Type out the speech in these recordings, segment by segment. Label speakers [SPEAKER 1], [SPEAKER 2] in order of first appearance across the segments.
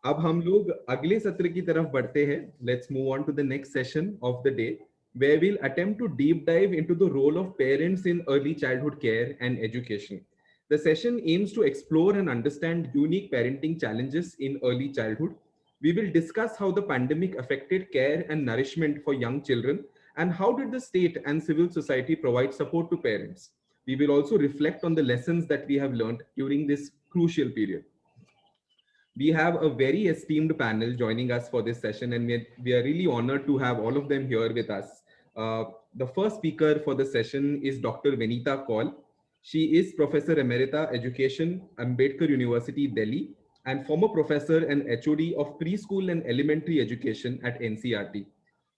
[SPEAKER 1] अब हम लोग अगले सत्र की तरफ बढ़ते हैं. Let's move on to the next session of the day, where we'll attempt to deep dive into the role of parents in early childhood care and education. The session aims to explore and understand unique parenting challenges in early childhood. We will discuss how the pandemic affected care and nourishment for young children, and how did the state and civil society provide support to parents. We will also reflect on the lessons that we have learned during this crucial period. We have a very esteemed panel joining us for this session, and we are really honored to have all of them here with us. The first speaker for the session is Dr. Vinita Kaul. She is Professor Emerita Education, Ambedkar University, Delhi, and former professor and HOD of preschool and elementary education at NCRT.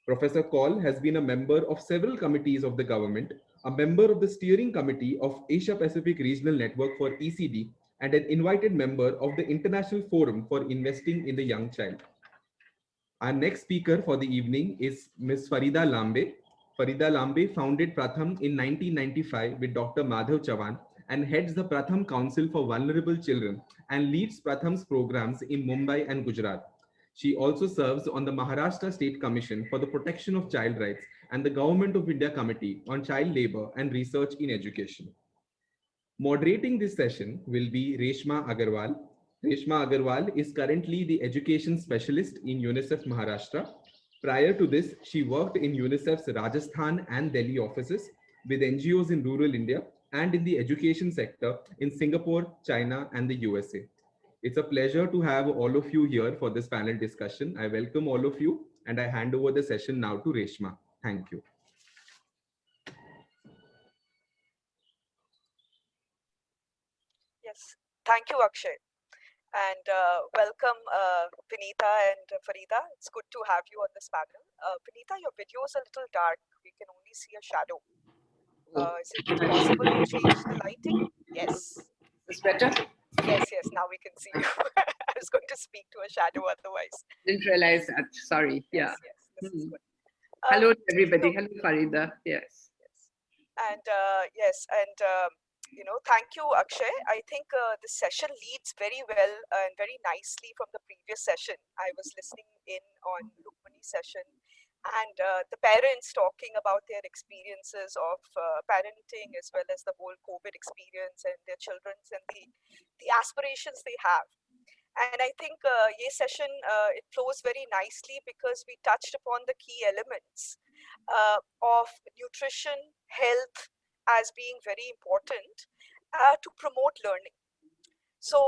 [SPEAKER 1] Professor Kaul has been a member of several committees of the government, a member of the steering committee of Asia Pacific Regional Network for ECD, and an invited member of the International Forum for Investing in the Young Child. Our next speaker for the evening is Ms. Farida Lambe. Farida Lambe founded Pratham in 1995 with Dr. Madhav Chavan and heads the Pratham Council for Vulnerable Children and leads Pratham's programs in Mumbai and Gujarat. She also serves on the Maharashtra State Commission for the Protection of Child Rights and the Government of India Committee on Child Labor and Research in Education. Moderating this session will be Reshma Agarwal. Reshma Agarwal is currently the education specialist in UNICEF Maharashtra. Prior to this, she worked in UNICEF's Rajasthan and Delhi offices with NGOs in rural India and in the education sector in Singapore, China, and the USA. It's a pleasure to have all of you here for this panel discussion. I welcome all of you and I hand over the session now to Reshma. Thank you.
[SPEAKER 2] Yes, thank you, Akshay. And welcome, Vinita and Farida. It's good to have you on this panel. Vinita, your video is a little dark. We can only see a shadow.
[SPEAKER 3] Oh,
[SPEAKER 2] Is it possible to change the lighting? Yes.
[SPEAKER 3] is better?
[SPEAKER 2] Yes, yes, now we can see you. I was going to speak to a shadow otherwise.
[SPEAKER 3] Didn't realize that. Sorry. Yeah.
[SPEAKER 2] Yes, yes, this is good.
[SPEAKER 3] Hello to
[SPEAKER 2] You know,
[SPEAKER 3] everybody. Hello, Farida. Yes.
[SPEAKER 2] yes. And yes, and thank you, Akshay. I think this session leads very well and very nicely from the previous session. I was listening in on Rukmani's session, and the parents talking about their experiences of parenting as well as the whole COVID experience and their children's and the aspirations they have. And I think ye session it flows very nicely because we touched upon the key elements of nutrition, health as being very important to promote learning. So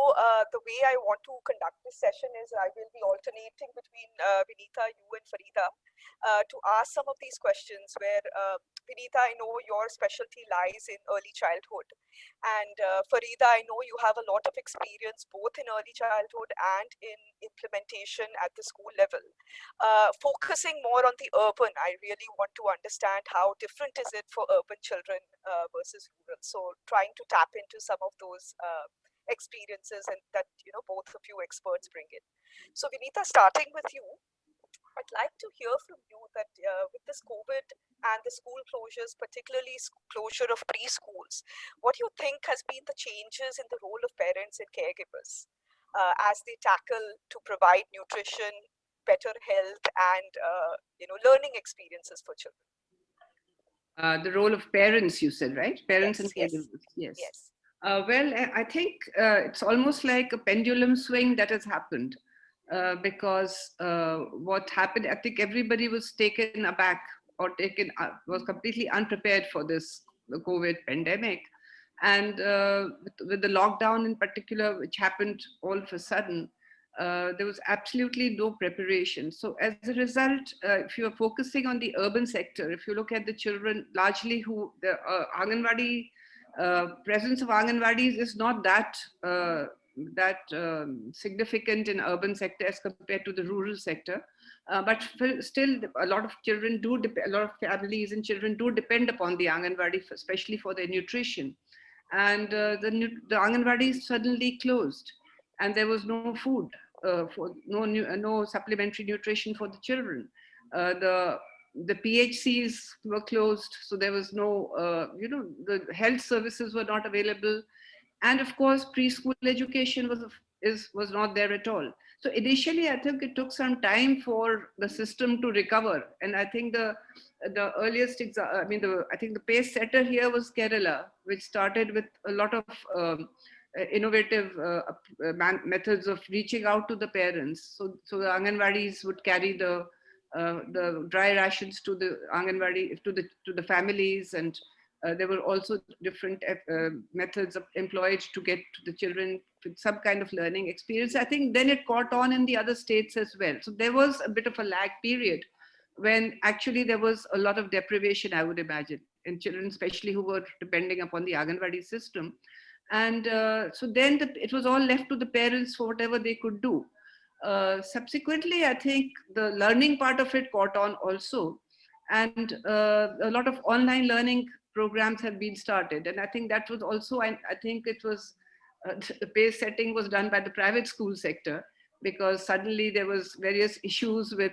[SPEAKER 2] the way I want to conduct this session is I will be alternating between Vinita, you and Farida to ask some of these questions where Vinita, I know your specialty lies in early childhood. And Farida, I know you have a lot of experience both in early childhood and in implementation at the school level. Focusing more on the urban, I really want to understand how different is it for urban children versus rural. So trying to tap into some of those experiences and that both of you experts bring in. So Vinita, starting with you, I'd like to hear from you that with this COVID and the school closures, particularly closure of preschools, what do you think has been the changes in the role of parents and caregivers as they tackle to provide nutrition, better health, and learning experiences for children?
[SPEAKER 3] The role of parents, you said, right? Parents and
[SPEAKER 2] Yes, yes,
[SPEAKER 3] caregivers. Yes.
[SPEAKER 2] yes.
[SPEAKER 3] Well, I think it's almost like a pendulum swing that has happened because what happened, I think everybody was taken aback or was completely unprepared for this the COVID pandemic. And with the lockdown in particular, which happened all of a sudden, there was absolutely no preparation. So as a result, if you're focusing on the urban sector, if you look at the children largely who the Anganwadi presence of Anganwadis is not that significant in urban sector as compared to the rural sector. But still, a lot of children a lot of families and children do depend upon the Anganwadi, especially for their nutrition. And the Anganwadis suddenly closed, and there was no food for no supplementary nutrition for the children. The PHCs were closed, so there was no, the health services were not available. And of course, preschool education was not there at all. So initially, I think it took some time for the system to recover. And I think the earliest, I think the pace setter here was Kerala, which started with a lot of innovative methods of reaching out to the parents. So the Anganwadis would carry the dry rations to the Anganwadi, to the families, and there were also different methods employed to get to the children with some kind of learning experience. I think then it caught on in the other states as well. So there was a bit of a lag period when actually there was a lot of deprivation, I would imagine, in children, especially who were depending upon the Anganwadi system. And so then it was all left to the parents for whatever they could do. Subsequently, I think the learning part of it caught on also. And a lot of online learning programs have been started. And I think that was also, I think it was, the pace setting was done by the private school sector, because suddenly there was various issues with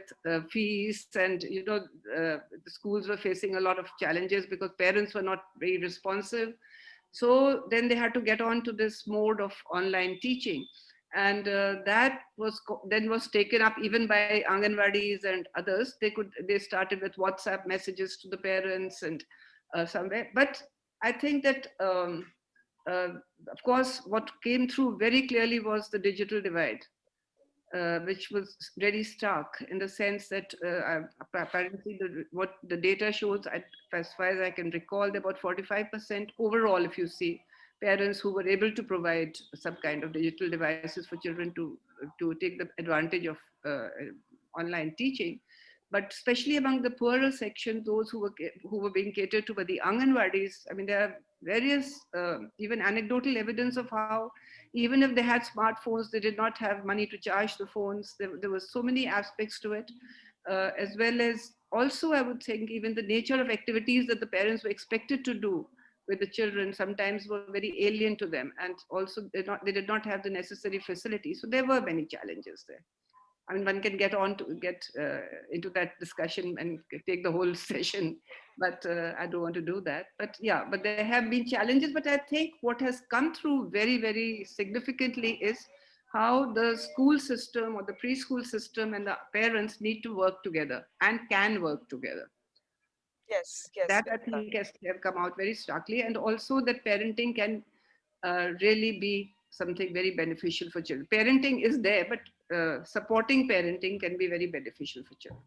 [SPEAKER 3] fees, and the schools were facing a lot of challenges because parents were not very responsive. So then they had to get on to this mode of online teaching. And that was taken up even by Anganwadis and others. They started with WhatsApp messages to the parents and somewhere. But I think that, of course, what came through very clearly was the digital divide, which was very stark in the sense that apparently what the data shows, as far as I can recall, about 45% overall, if you see, parents who were able to provide some kind of digital devices for children to take the advantage of online teaching. But especially among the poorer section, those who were being catered to by the Anganwadis, I mean, there are various even anecdotal evidence of how, even if they had smartphones, they did not have money to charge the phones. There were so many aspects to it, as well as also, I would think, even the nature of activities that the parents were expected to do with the children sometimes were very alien to them, and also they did not have the necessary facilities. So there were many challenges there. I mean, one can get into that discussion and take the whole session, but I don't want to do that. But yeah, but there have been challenges. But I think what has come through very, very significantly is how the school system or the preschool system and the parents need to work together and can work together.
[SPEAKER 2] Yes, yes.
[SPEAKER 3] That I think has come out very starkly, and also that parenting can really be something very beneficial for children. Parenting is there, but supporting parenting can be very beneficial for children.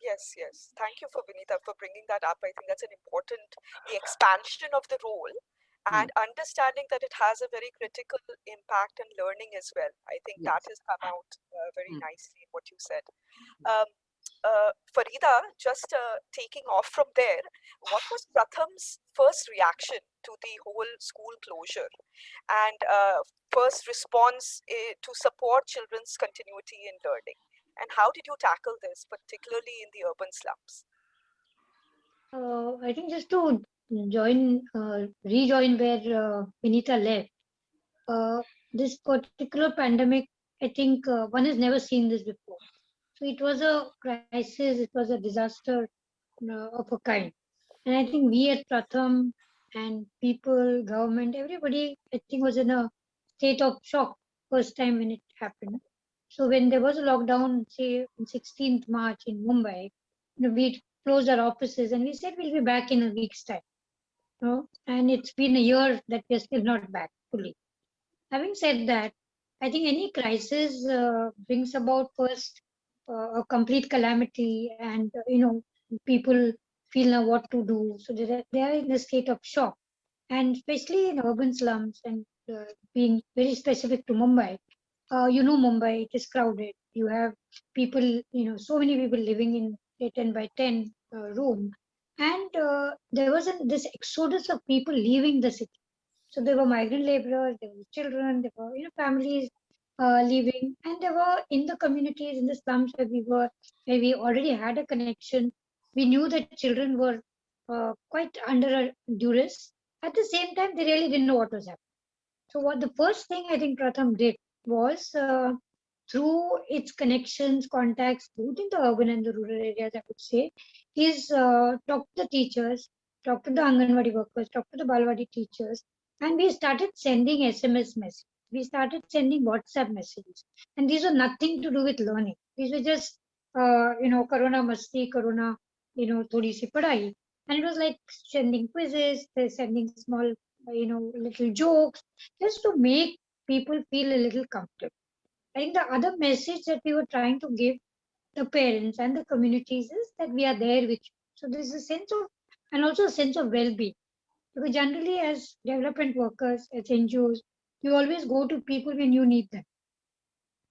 [SPEAKER 2] Yes, yes. Thank you for Vinita for bringing that up. I think that's an important, the expansion of the role and understanding that it has a very critical impact on learning as well. I think that has come out very nicely in what you said. Farida, just taking off from there, what was Pratham's first reaction to the whole school closure and first response to support children's continuity in learning? And how did you tackle this, particularly in the urban slums?
[SPEAKER 4] I think just to rejoin where Vinita left, this particular pandemic, I think one has never seen this before. So it was a crisis, it was a disaster of a kind. And I think we at Pratham and people, government, everybody, I think was in a state of shock first time when it happened. So when there was a lockdown, say on 16th March in Mumbai, we closed our offices and we said we'll be back in a week's time. And it's been a year that we're still not back fully. Having said that, I think any crisis brings about first a complete calamity, and people feel now what to do. So they are in a state of shock, and especially in urban slums, and being very specific to Mumbai. Mumbai, it is crowded. You have people, so many people living in a 10 by 10 room, and there was this exodus of people leaving the city. So there were migrant laborers, there were children, there were families living, and there were in the communities, in the slums where we already had a connection. We knew that children were quite under duress. At the same time, they really didn't know what was happening. So what the first thing I think Pratham did was through its connections, contacts, both in the urban and the rural areas, I would say, is talk to the teachers, talk to the Anganwadi workers, talk to the Balwadi teachers, and we started sending SMS messages. we started sending WhatsApp messages. And these were nothing to do with learning. These were just, Corona masti, Corona, thodi si padai. And it was like sending quizzes, they're sending small, little jokes, just to make people feel a little comfortable. I think the other message that we were trying to give the parents and the communities is that we are there with you. So there's a sense of, and also a sense of well-being. Because generally, as development workers, as NGOs, you always go to people when you need them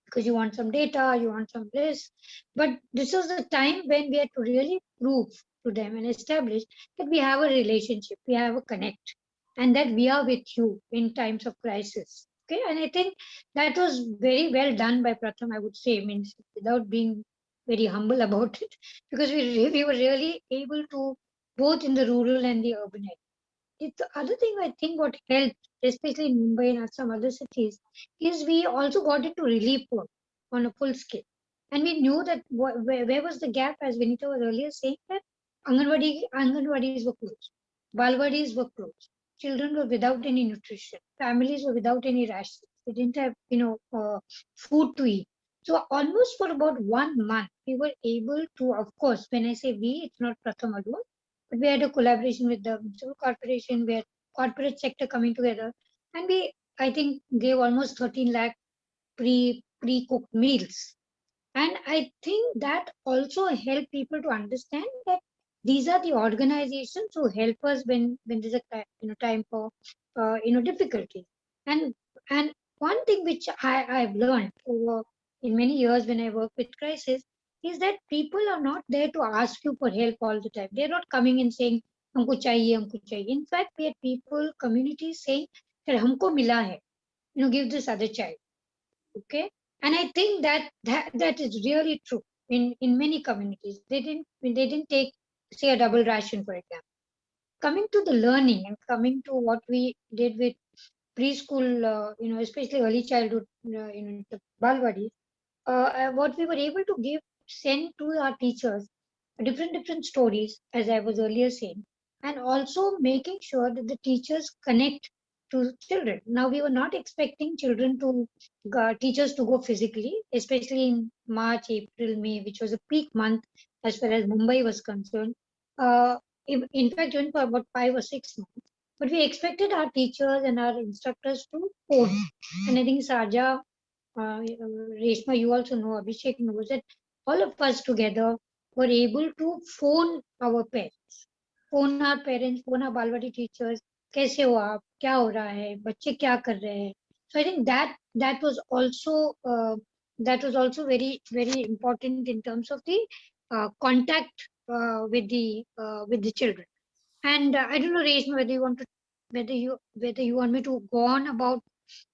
[SPEAKER 4] because you want some data, you want some this. But this was the time when we had to really prove to them and establish that we have a relationship, we have a connect, and that we are with you in times of crisis. Okay, and I think that was very well done by Pratham, I would say, means without being very humble about it, because we were really able to both in the rural and the urban area. The other thing I think what helped, especially in Mumbai and some other cities, is we also got into relief work on a full scale. And we knew that where was the gap, as Vinita was earlier saying, that Anganwadis were closed, Balwadis were closed, children were without any nutrition, families were without any rations, they didn't have, food to eat. So almost for about 1 month, we were able to, of course, when I say we, it's not Pratham alone, but we had a collaboration with the municipal corporation, we had corporate sector coming together, and we, I think, gave almost 13 lakh pre-cooked meals. And I think that also helped people to understand that these are the organizations who help us when there's a time for difficulty. And and one thing which I've learned over in many years when I work with crisis is that people are not there to ask you for help all the time. They're not coming and saying हमको चाहिए हमको चाहिए. In fact, we had people, communities saying that हमको मिला है, give this other child. Okay, and I think that is really true in many communities. They didn't take, say, a double ration, for example. Coming to the learning and coming to what we did with preschool, especially early childhood, the balwadis, what we were able to send to our teachers different stories, as I was earlier saying, and also making sure that the teachers connect to children. Now, we were not expecting children to teachers to go physically, especially in March, April, May, which was a peak month as far as Mumbai was concerned. In fact, even for about 5 or 6 months. But we expected our teachers and our instructors to phone. And I think Saja, Reshma, you also know, Abhishek knows that all of us together were able to phone our parents, phone our Balwadi teachers, कैसे हो आप, क्या हो रहा है, बच्चे क्या कर रहे हैं. So I think that was also very very important in terms of the contact with the children. And I don't know, Reshma, whether you want me to go on about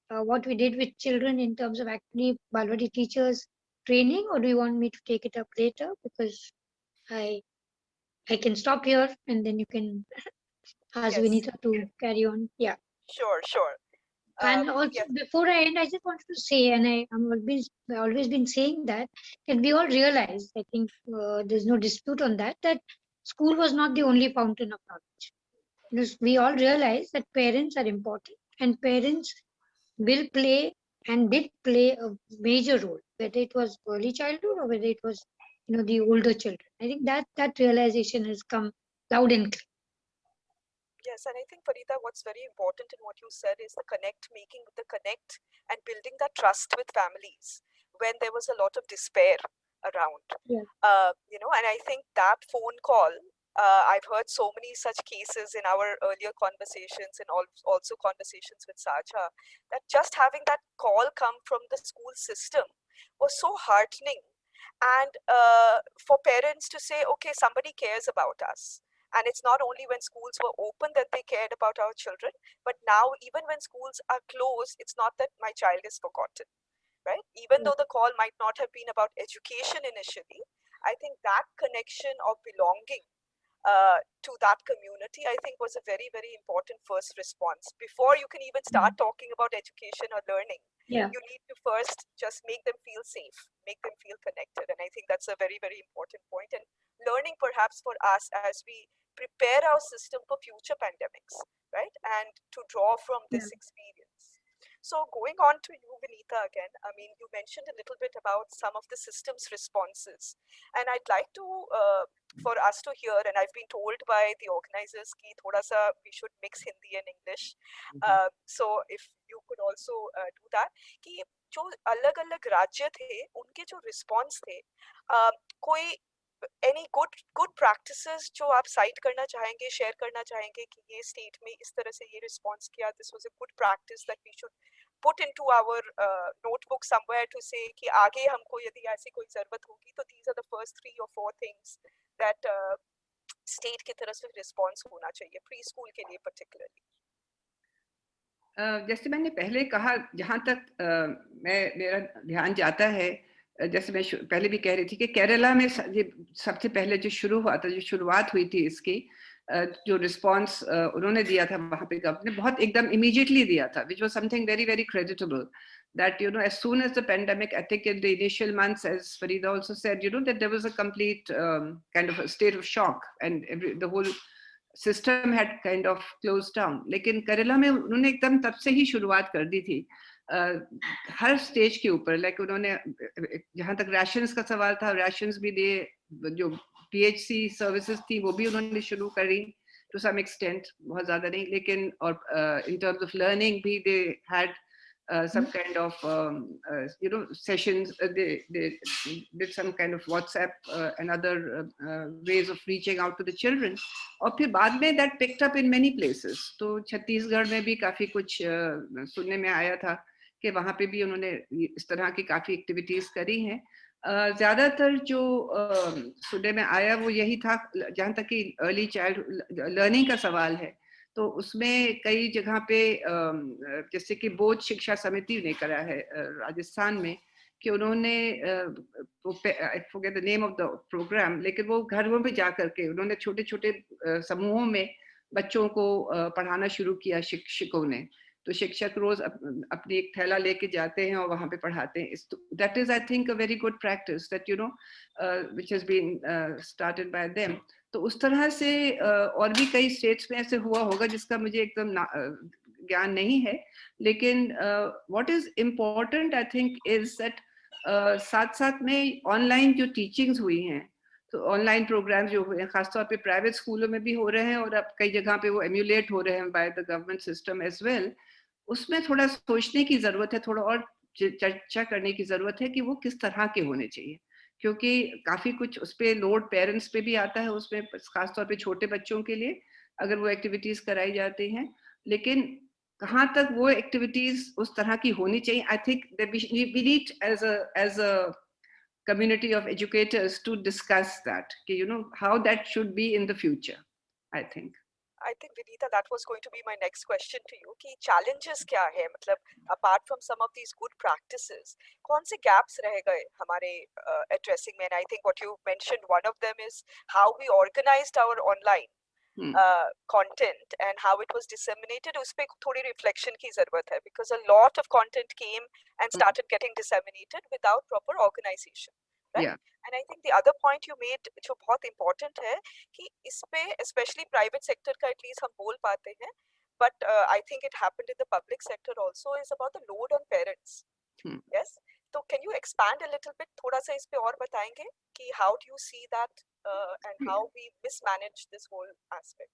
[SPEAKER 4] what we did with children in terms of actually Balwadi teachers training, or do you want me to take it up later? Because I I can stop here and then you can ask
[SPEAKER 2] Yes,
[SPEAKER 4] Vinita to carry on. Yeah.
[SPEAKER 2] sure.
[SPEAKER 4] And also
[SPEAKER 2] Yes,
[SPEAKER 4] before I end, I just wanted to say, and I'm always been saying that we all realize, I think there's no dispute on that school was not the only fountain of knowledge. Because we all realize that parents are important and parents will play and did play a major role, whether it was early childhood or whether it was the older children. I think that realization has come loud and clear.
[SPEAKER 2] yes, and I think Farida, what's very important in what you said is making the connect and building that trust with families when there was a lot of despair around.
[SPEAKER 4] Yeah.
[SPEAKER 2] And I think that phone call, I've heard so many such cases in our earlier conversations and also conversations with Saja, that just having that call come from the school system was so heartening. And for parents to say, okay, somebody cares about us. And it's not only when schools were open that they cared about our children, but now even when schools are closed, it's not that my child is forgotten, right? Even though the call might not have been about education initially, I think that connection of belonging to that community, I think, was a very, very important first response. Before you can even start talking about education or learning,
[SPEAKER 4] Yeah.
[SPEAKER 2] you need to first just make them feel safe, make them feel connected. And I think that's a very, very important point. And learning perhaps for us as we prepare our system for future pandemics, right? And to draw from this experience. So going on to you, Vinita, again, I mean, you mentioned a little bit about some of the system's responses. And I'd like to, for us to hear, and I've been told by the organizers ki thoda sa we should mix Hindi and English. So if you could also do that, कि जो अलग-अलग राज्य थे, उनके जो response थे, कोई any good practices जो आप cite करना चाहेंगे, share करना चाहेंगे कि ये state में इस तरह से ये response किया, this was a good practice that we should put into our notebook somewhere to say कि आगे हमको यदि ऐसी कोई जरूरत होगी तो these are the first 3 or 4 things that state की तरफ से response होना चाहिए preschool के लिए particularly.
[SPEAKER 3] जैसे मैंने पहले कहा, जहाँ तक मेरा ध्यान जाता है, जैसे मैं पहले भी कह रही थी कि केरला में सबसे पहले जो शुरुआत हुई थी इसकी, जो रिस्पांस उन्होंने दिया था वहाँ पे गवर्नमेंट ने बहुत एकदम इमीडिएटली दिया था, which was something very very creditable, that you know as soon as the pandemic, I think in the initial months, as Farida also said, you know, that there was a complete kind of a state of shock and the whole system had kind of closed down. लेकिन केरला में उन्होंने एकदम तब से ही शुरुआत कर दी थी, हर stage के ऊपर, लाइक उन्होंने जहाँ तक राशंस का सवाल था, राशंस भी दिए, जो PHC सर्विसेज थी वो भी उन्होंने शुरू करी टू सम एक्सटेंट, बहुत ज्यादा नहीं, लेकिन और इन टर्म्स ऑफ लर्निंग भी they had some kind of you know sessions, they did some kind of WhatsApp and other ways of reaching out to the children, और फिर बाद में that picked up in many places. तो छत्तीसगढ़ में भी काफी कुछ सुनने में आया था कि वहाँ पे भी उन्होंने इस तरह की काफी एक्टिविटीज करी हैं. ज्यादातर जो सुनने में आया वो यही था, जहाँ तक कि अर्ली चाइल्ड लर्निंग का सवाल है, तो उसमें कई जगह पे जैसे कि बोध शिक्षा समिति ने करा है राजस्थान में, कि उन्होंने I forget the name of the program, लेकिन वो घरों में जा करके उन्होंने छोटे छोटे समूहों में बच्चों को पढ़ाना शुरू किया शिक्षकों ने. तो शिक्षक रोज अपनी एक थैला लेके जाते हैं और वहाँ पे पढ़ाते हैं. That is I think a very good practice that you know which has been started by them. तो उस तरह से और भी कई स्टेट्स में ऐसे हुआ होगा जिसका मुझे एकदम ज्ञान नहीं है, लेकिन what is important I think is that साथ साथ में ऑनलाइन जो टीचिंग्स हुई हैं, तो ऑनलाइन प्रोग्राम्स जो हुए हैं खासतौर पे प्राइवेट स्कूलों में भी हो रहे हैं और अब कई जगह पे वो एम्यूलेट हो रहे हैं by the government system as well. उसमें थोड़ा सोचने की जरूरत है, थोड़ा और चर्चा करने की जरूरत है कि वो किस तरह के होने चाहिए, क्योंकि काफी कुछ उस पे लोड पेरेंट्स पे भी आता है, उसमें खासतौर पे छोटे बच्चों के लिए अगर वो एक्टिविटीज कराई जाती हैं, लेकिन कहाँ तक वो एक्टिविटीज उस तरह की होनी चाहिए. I think we need as a community of educators to discuss that, you know, how that should be in the future. I think
[SPEAKER 2] Vinita, that was going to be my next question to you कि challenges क्या है, मतलब apart from some of these good practices, कौन से gaps रह गए हमारे addressing में? And I think what you mentioned, one of them is how we organized our online content and how it was disseminated. उस पे थोड़ी reflection की जरूरत है, because a lot of content came and started getting disseminated without proper organization, right?
[SPEAKER 3] Yeah.
[SPEAKER 2] And I think the other point you made जो बहुत important है कि इस पे especially private sector का at least हम बोल पाते हैं, but I think it happened in the public sector also, is about the load on parents. Yes. So can you expand a little bit, थोड़ा सा इस पे और बताएंगे कि how do you see that and how we mismanage this whole aspect?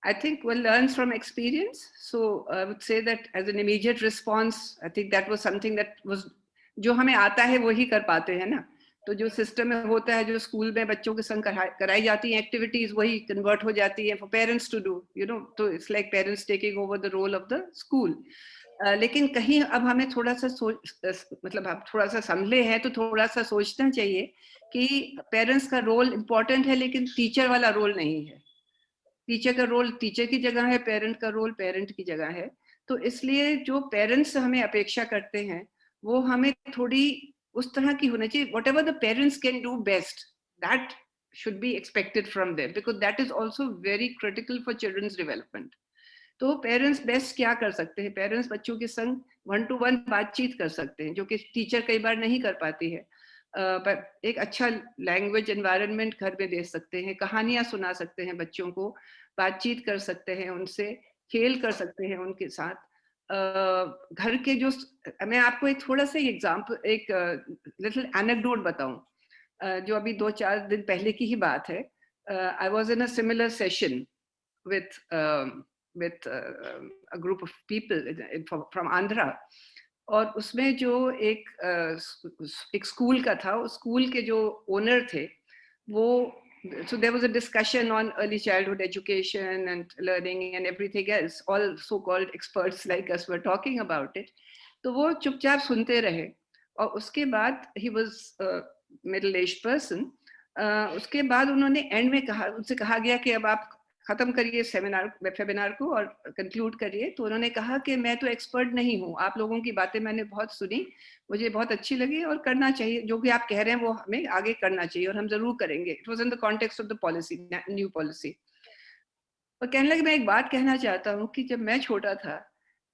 [SPEAKER 3] I think one learns from experience. So I would say that as an immediate response, I think that was something that was जो हमें आता है वही कर पाते हैं ना. तो जो सिस्टम में होता है, जो स्कूल में बच्चों के संग कराई जाती हैं एक्टिविटीज, वही कन्वर्ट हो जाती है for parents to do, you know. तो it's like parents taking over the role of the school. लेकिन कहीं अब हमें थोड़ा सा मतलब आप थोड़ा सा संभले हैं तो थोड़ा सा सोचना चाहिए कि पेरेंट्स का रोल इम्पोर्टेंट है, लेकिन टीचर वाला रोल नहीं है. टीचर का रोल टीचर की जगह है, पेरेंट का रोल पेरेंट की जगह है. तो इसलिए जो पेरेंट्स हमें अपेक्षा करते हैं वो हमें थोड़ी उस तरह की होनी चाहिए. Whatever the parents can do best, that should be expected from them, because that is also very critical for children's development. तो पेरेंट्स बेस्ट क्या कर सकते हैं? पेरेंट्स बच्चों के संग 1-to-1 बातचीत कर सकते हैं, जो कि टीचर कई बार नहीं कर पाती है. एक अच्छा लैंग्वेज एनवायरनमेंट घर में दे सकते हैं, कहानियां सुना सकते हैं बच्चों को, बातचीत कर सकते हैं उनसे, खेल कर सकते हैं उनके साथ. घर के जो, मैं आपको एक थोड़ा सा एग्जांपल, एक लिटिल एनेक्डोट बताऊं, जो अभी 2-4 दिन पहले की ही बात है. I was in a similar session with a group of people from Andhra, और उसमें जो एक स्कूल का था, उस स्कूल के जो ओनर थे वो, so there was a discussion on early childhood education and learning and everything else, all so called experts like us were talking about it. तो वो चुपचाप सुनते रहे, और उसके बाद he was a middle aged person. उसके बाद उन्होंने एंड में कहा, उनसे कहा गया कि अब आप खत्म करिए वेबिनार को और कंक्लूड करिए. तो उन्होंने कहा कि मैं तो एक्सपर्ट नहीं हूँ, आप लोगों की बातें मैंने बहुत सुनी, मुझे बहुत अच्छी लगी, और करना चाहिए, जो भी आप कह रहे हैं वो हमें आगे करना चाहिए और हम जरूर करेंगे. It was in the context of the policy, new policy. और कहने लगे, मैं एक बात कहना चाहता हूँ कि जब मैं छोटा था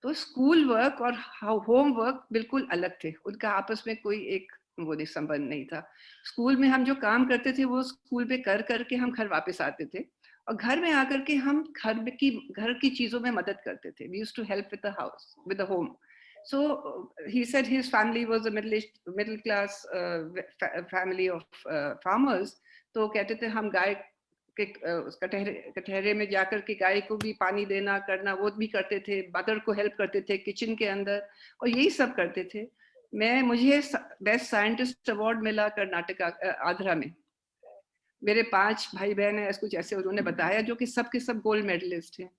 [SPEAKER 3] तो स्कूल वर्क और होम वर्क बिल्कुल अलग थे, उनका आपस में कोई एक वो नहीं, संबंध नहीं था. स्कूल में हम जो काम करते थे वो स्कूल पे कर करके हम घर वापस आते थे, और घर में आकर के हम घर की चीजों में मदद करते थे. We used to help with the house, with the home. So he said his family was a middle class family of farmers. तो कहते थे हम गाय के उस कटहरे में जाकर के गाय को भी पानी देना करना वो भी करते थे, मदर को हेल्प करते थे किचन के अंदर, और यही सब करते थे. मुझे बेस्ट साइंटिस्ट अवार्ड मिला कर्नाटक आंध्रा में. मेरे 5 भाई बहन है, कुछ ऐसे उन्होंने बताया, जो कि सब के सब गोल्ड मेडलिस्ट हैं.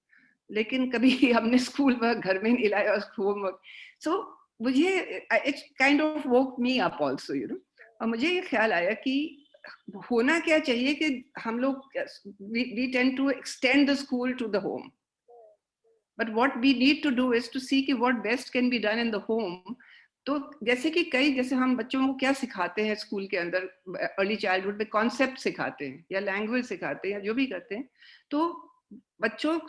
[SPEAKER 3] लेकिन कभी हमने स्कूल वर्क घर में नहीं लाया, होम वर्क. सो मुझे it's kind of woke me up also, you know. और मुझे ये ख्याल आया कि होना क्या चाहिए कि हम लोग we tend to extend the school to the home, but what we need to do is to see कि what best can be done in the home. तो जैसे कि जैसे हम बच्चों को क्या सिखाते हैं स्कूल के अंदर, अर्ली चाइल्डहुड में कॉन्सेप्ट सिखाते हैं या लैंग्वेज सिखाते हैं या जो भी करते हैं, तो बच्चों,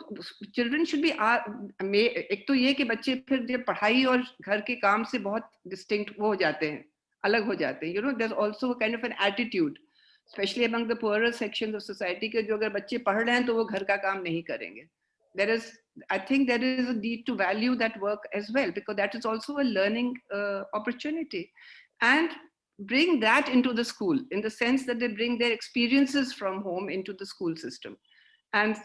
[SPEAKER 3] चिल्ड्रन शुड बी, एक तो ये कि बच्चे फिर जब पढ़ाई और घर के काम से बहुत डिस्टिंक्ट वो हो जाते हैं, अलग हो जाते हैं, you know. There also kind of an attitude specially among the poorer section of society के, जो अगर बच्चे पढ़ रहे हैं तो वो घर का काम नहीं करेंगे. I think there is a need to value that work as well, because that is also a learning opportunity, and bring that into the school in the sense that they bring their experiences from home into the school system, and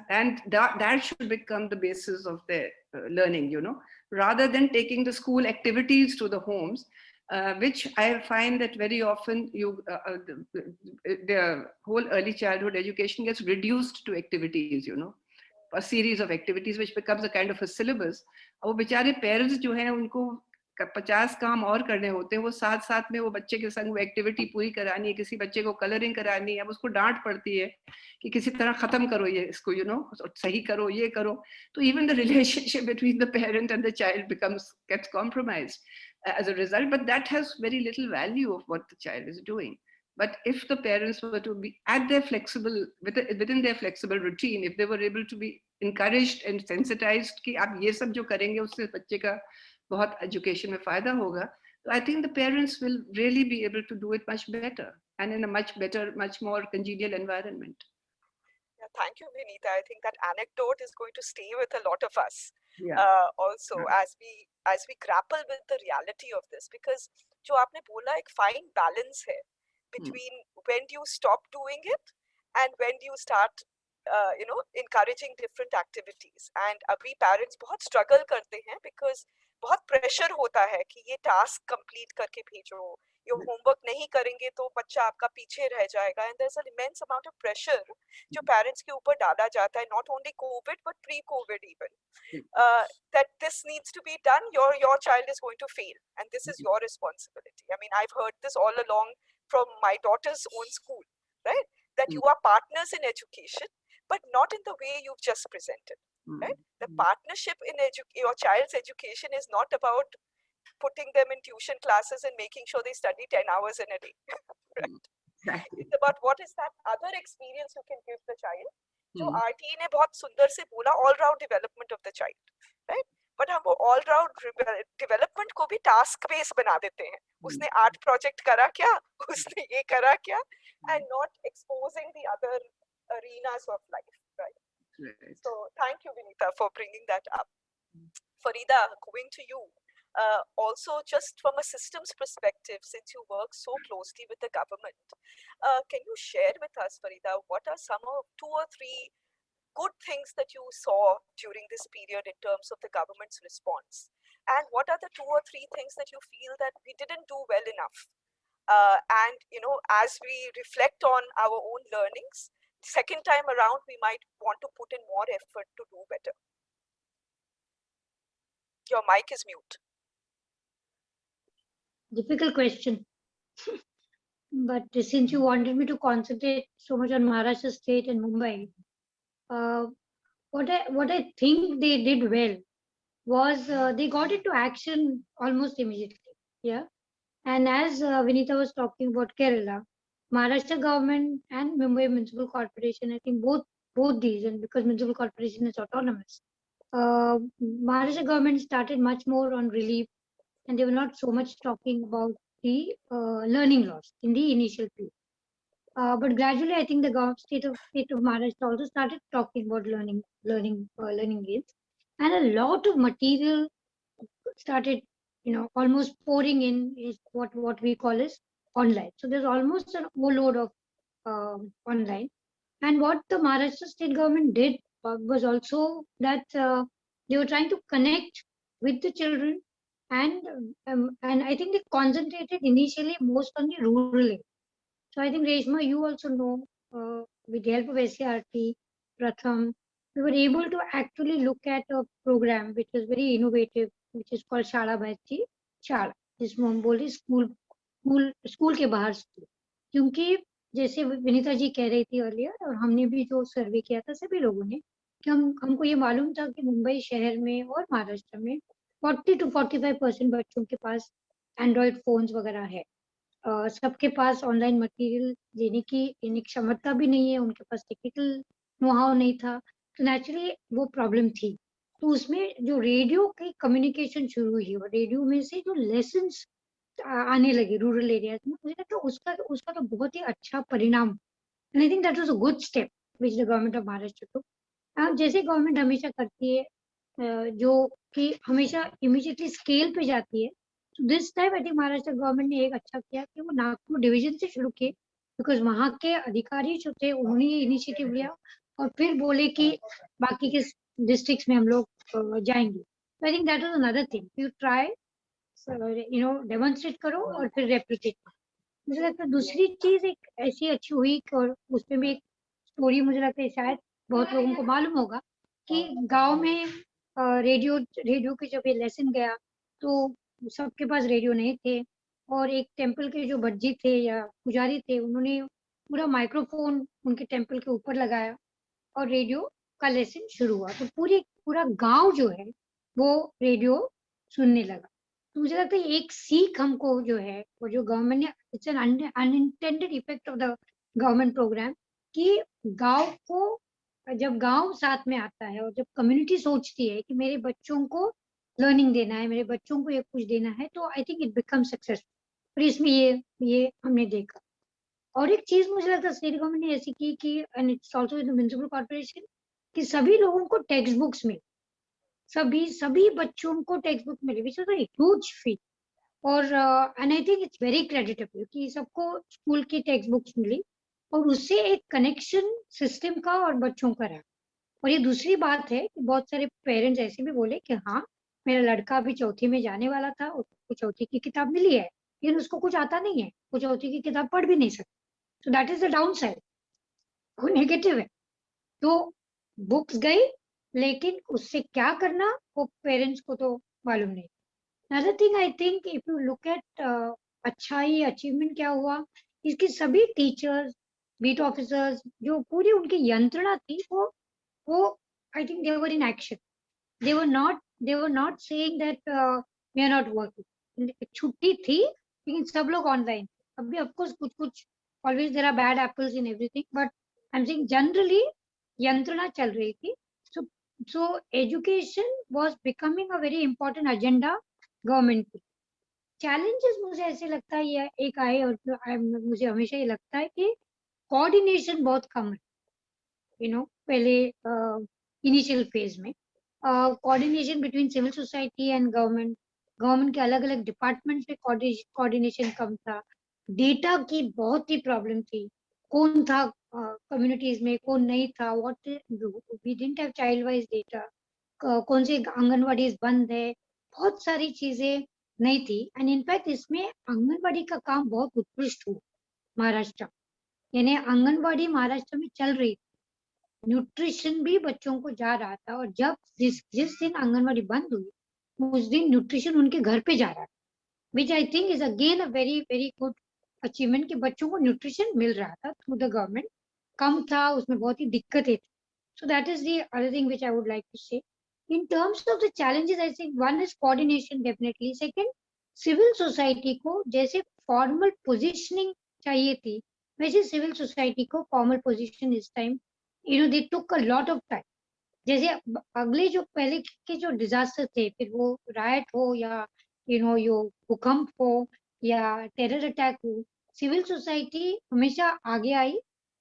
[SPEAKER 3] that should become the basis of their learning, you know, rather than taking the school activities to the homes, which I find that very often the whole early childhood education gets reduced to activities, you know, a series of activities which becomes a kind of a syllabus. वो बेचारे parents जो हैं उनको 50 काम और करने होते हैं, वो साथ साथ में वो बच्चे के संग वो एक्टिविटी पूरी करानी है, किसी बच्चे को कलरिंग करानी है, अब उसको डांट पड़ती है कि किसी तरह खत्म करो ये इसको, यू नो, सही करो, ये करो. तो even the relationship between the parent and the child gets compromised as a result, but that has very little value of what the child is doing. But if the parents were to be at their within their flexible routine, if they were able to be encouraged and sensitized कि आप ये सब जो करेंगे उससे बच्चे का बहुत education में फायदा होगा, so I think the parents will really be able to do it much better and in a much better, much more congenial environment.
[SPEAKER 2] Yeah, thank you, Vinita. I think that anecdote is going to stay with a lot of us.
[SPEAKER 3] Yeah.
[SPEAKER 2] Also, as we grapple with the reality of this, because जो आपने बोला एक fine balance है between when do you stop doing it and when do you start encouraging different activities. And abhi parents बहुत struggle करते हैं because बहुत pressure होता है कि ये task complete करके भेजो, your homework नहीं करेंगे तो बच्चा आपका पीछे रह जाएगा, and there's an immense amount of pressure जो parents के ऊपर डाला जाता है, not only COVID but pre-COVID even, that this needs to be done, your child is going to fail and this is your responsibility. I mean, I've heard this all along from my daughter's own school, right? That you are partners in education, but not in the way you've just presented, right? The partnership in your child's education is not about putting them in tuition classes and making sure they study 10 hours in a day, right? Exactly. It's about what is that other experience you can give the child. जो RT ने बहुत सुंदर से बोला, all round development of the child, right? But हम वो all round development को भी टास्क बेस बना देते हैं. उसने आर्ट प्रोजेक्ट करा क्या, उसने ये करा क्या, and not exposing the other arenas of life, right? So thank you, Vinita, for bringing that up. Farida, going to you. Also, just from a systems perspective, since you work so closely with the government, can you share with us, Farida, what are some of 2 or 3 good things that you saw during this period in terms of the government's response? And what are the 2 or 3 things that you feel that we didn't do well enough? And as we reflect on our own learnings, second time around, we might want to put in more effort to do better. Your mic is mute.
[SPEAKER 4] Difficult question. But since you wanted me to concentrate so much on Maharashtra State and Mumbai, what I think they did well was they got into action almost immediately. Yeah. And as Vinita was talking about Kerala, Maharashtra government and Mumbai Municipal Corporation, I think both these, and because Municipal Corporation is autonomous, Maharashtra government started much more on relief, and they were not so much talking about the learning loss in the initial period. But gradually, I think the state of Maharashtra also started talking about learning games, and a lot of material started, almost pouring in, is what we call as online. So there's almost an overload of online. And what the Maharashtra state government did was also that they were trying to connect with the children, and I think they concentrated initially most on the rural area. So I think, Reshma, you also know, with the help of SCRT, Pratham, we were able to actually look at a program which is very innovative, which is called Shala Bhaiti Shala, जिसमें हम बोले school के बाहर school, क्योंकि जैसे विनीता जी कह रही थी अर्लियर, और हमने भी जो सर्वे किया था सभी लोगों ने, कि हमको ये मालूम था कि मुंबई शहर में और महाराष्ट्र में 40 to 45% बच्चों के पास एंड्रॉइड फोन्स वगैरह है. सबके पास ऑनलाइन मटेरियल देने की क्षमता भी नहीं है, उनके पास टेक्निकल नो हाउ नहीं था, तो नेचुरली वो प्रॉब्लम थी. तो उसमें जो रेडियो की कम्युनिकेशन शुरू हुई और रेडियो में से जो लेसन्स आने लगे रूरल एरियाज में, मुझे लगता है उसका तो बहुत ही अच्छा परिणाम. And I think that was a good step which the government of Maharashtra took. जैसे गवर्नमेंट हमेशा करती है, जो कि हमेशा इमीडिएटली स्केल पे जाती है, this time I think Maharashtra government ने एक अच्छा किया कि वो नागपुर डिवीजन से शुरू किए, बिकॉज वहाँ के अधिकारी जो थे उन्होंने ये इनिशिएटिव लिया और फिर बोले कि बाकी के डिस्ट्रिक्ट्स में हम लोग जाएंगे. आई think that was another thing, you try demonstrate करो और फिर रेप्लिकेट करो. मुझे लगता है दूसरी चीज एक ऐसी अच्छी हुई, और उसमें भी एक स्टोरी मुझे लगता है शायद बहुत लोगों को मालूम होगा, कि गांव में रेडियो के जब ये लेसन गया तो सबके पास रेडियो नहीं थे, और एक टेम्पल के जो भटजी थे या पुजारी थे, उन्होंने पूरा माइक्रोफोन उनके टेम्पल के ऊपर लगाया और रेडियो का लेसन शुरू हुआ. तो पूरा गांव जो है वो रेडियो सुनने लगा. तो मुझे लगता है एक सीख हमको जो है, वो जो गवर्नमेंट ने, it's an unintended effect of the government program, कि गांव को, जब गांव साथ में आता है और जब कम्युनिटी सोचती है कि मेरे बच्चों को लर्निंग देना है, मेरे बच्चों को ये कुछ देना है, तो I think it become successful. पर इसमें ये हमने देखा. और एक चीज मुझे लगता है स्टेट गवर्नमेंट ने ऐसी की कि, and it's also in the municipal corporation, कि सभी लोगों को टेक्स्ट बुक्स मिले, सभी बच्चों को टेक्स्ट बुक मिले, which is a huge feat. और and I think it's very creditable कि सबको स्कूल की टेक्स्ट बुक्स मिली, और उससे एक कनेक्शन सिस्टम का और बच्चों का रहा. और ये दूसरी बात है कि बहुत सारे पेरेंट्स ऐसे भी बोले कि हाँ, मेरा लड़का अभी चौथी में जाने वाला था, उसको चौथी की किताब मिली है, लेकिन उसको कुछ आता नहीं है, वो चौथी की किताब पढ़ भी नहीं सकता. तो that is the down side, वो नेगेटिव है. तो बुक्स गई, लेकिन उससे क्या करना वो पेरेंट्स को तो मालूम नहीं. Another thing I think, if you look at अच्छा ही अचीवमेंट क्या हुआ, इसकी सभी टीचर्स, बीट ऑफिसर्स, जो पूरी उनकी यंत्रणा थी, वो I think they were in action. they were not saying that we are not working. छुट्टी थी लेकिन सब लोग ऑनलाइन. अभी ऑफकोर्स कुछ always there are bad apples in everything, but I am saying generally यंत्रणा चल रही थी. so education was becoming a very important agenda government की. चैलेंजेस मुझे ऐसे लगता है ये एक आए, और मुझे हमेशा ये लगता है कि कोऑर्डिनेशन बहुत कम है, पहले इनिशियल फेज में. Coordination between civil society and government के अलग अलग डिपार्टमेंट में कोऑर्डिनेशन कम था, डेटा की बहुत ही प्रॉब्लम थी, कौन था कम्युनिटीज में, कौन नहीं था, what we didn't have child wise data, कौन सी आंगनवाड़ी बंद है, बहुत सारी चीजें नहीं थी। एंड इनफैक्ट इसमें आंगनवाड़ी का काम बहुत उत्कृष्ट हुआ महाराष्ट्र, यानी आंगनवाड़ी महाराष्ट्र में चल रही थी, न्यूट्रिशन भी बच्चों को जा रहा था, और जब जिस दिन आंगनवाड़ी बंद हुई उस दिन न्यूट्रिशन उनके घर पे जा रहा था, which I think is again a very very good achievement कि बच्चों को न्यूट्रिशन मिल रहा था थ्रू द गवर्नमेंट। कम था, उसमें बहुत ही दिक्कतें थी। So that is the other thing which I would like to say in terms of the challenges. I think one is coordination definitely, second civil society को जैसे फॉर्मल पोजीशनिंग चाहिए थी वैसे सिविल सोसाइटी को फॉर्मल पोजीशन इस time they took a lot of time. जैसे अगले जो पहले के जो डिजास्टर थे, फिर वो रायट हो या यो भूकंप हो या टेरर अटैक हो, सिविल सोसाइटी हमेशा आगे आई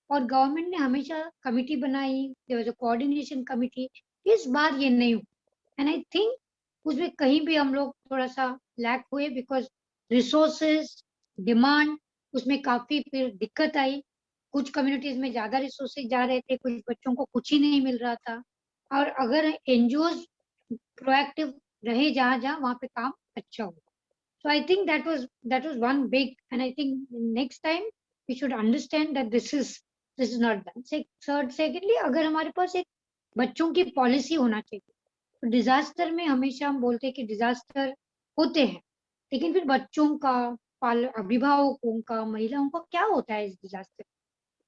[SPEAKER 4] और गवर्नमेंट ने हमेशा कमिटी बनाई, there was a coordination committee. इस बार ये नहीं हुआ एंड आई थिंक उसमें कहीं भी हम लोग थोड़ा सा लैक हुए, बिकॉज रिसोर्सेज डिमांड उसमें काफी फिर दिक्कत आई। कुछ कम्युनिटीज में ज्यादा रिसोर्सेज जा रहे थे, कुछ बच्चों को कुछ ही नहीं मिल रहा था। और अगर एनजीओ प्रोएक्टिव रहे जहां जहां वहां पे काम अच्छा हो। So I think that was one big, and I think next time we should understand that this is not done. Secondly, अगर हमारे पास एक बच्चों की पॉलिसी होना चाहिए, तो डिजास्टर में हमेशा हम बोलते हैं कि डिजास्टर होते हैं, लेकिन फिर बच्चों का, अभिभावकों का, महिलाओं का क्या होता है इस disaster,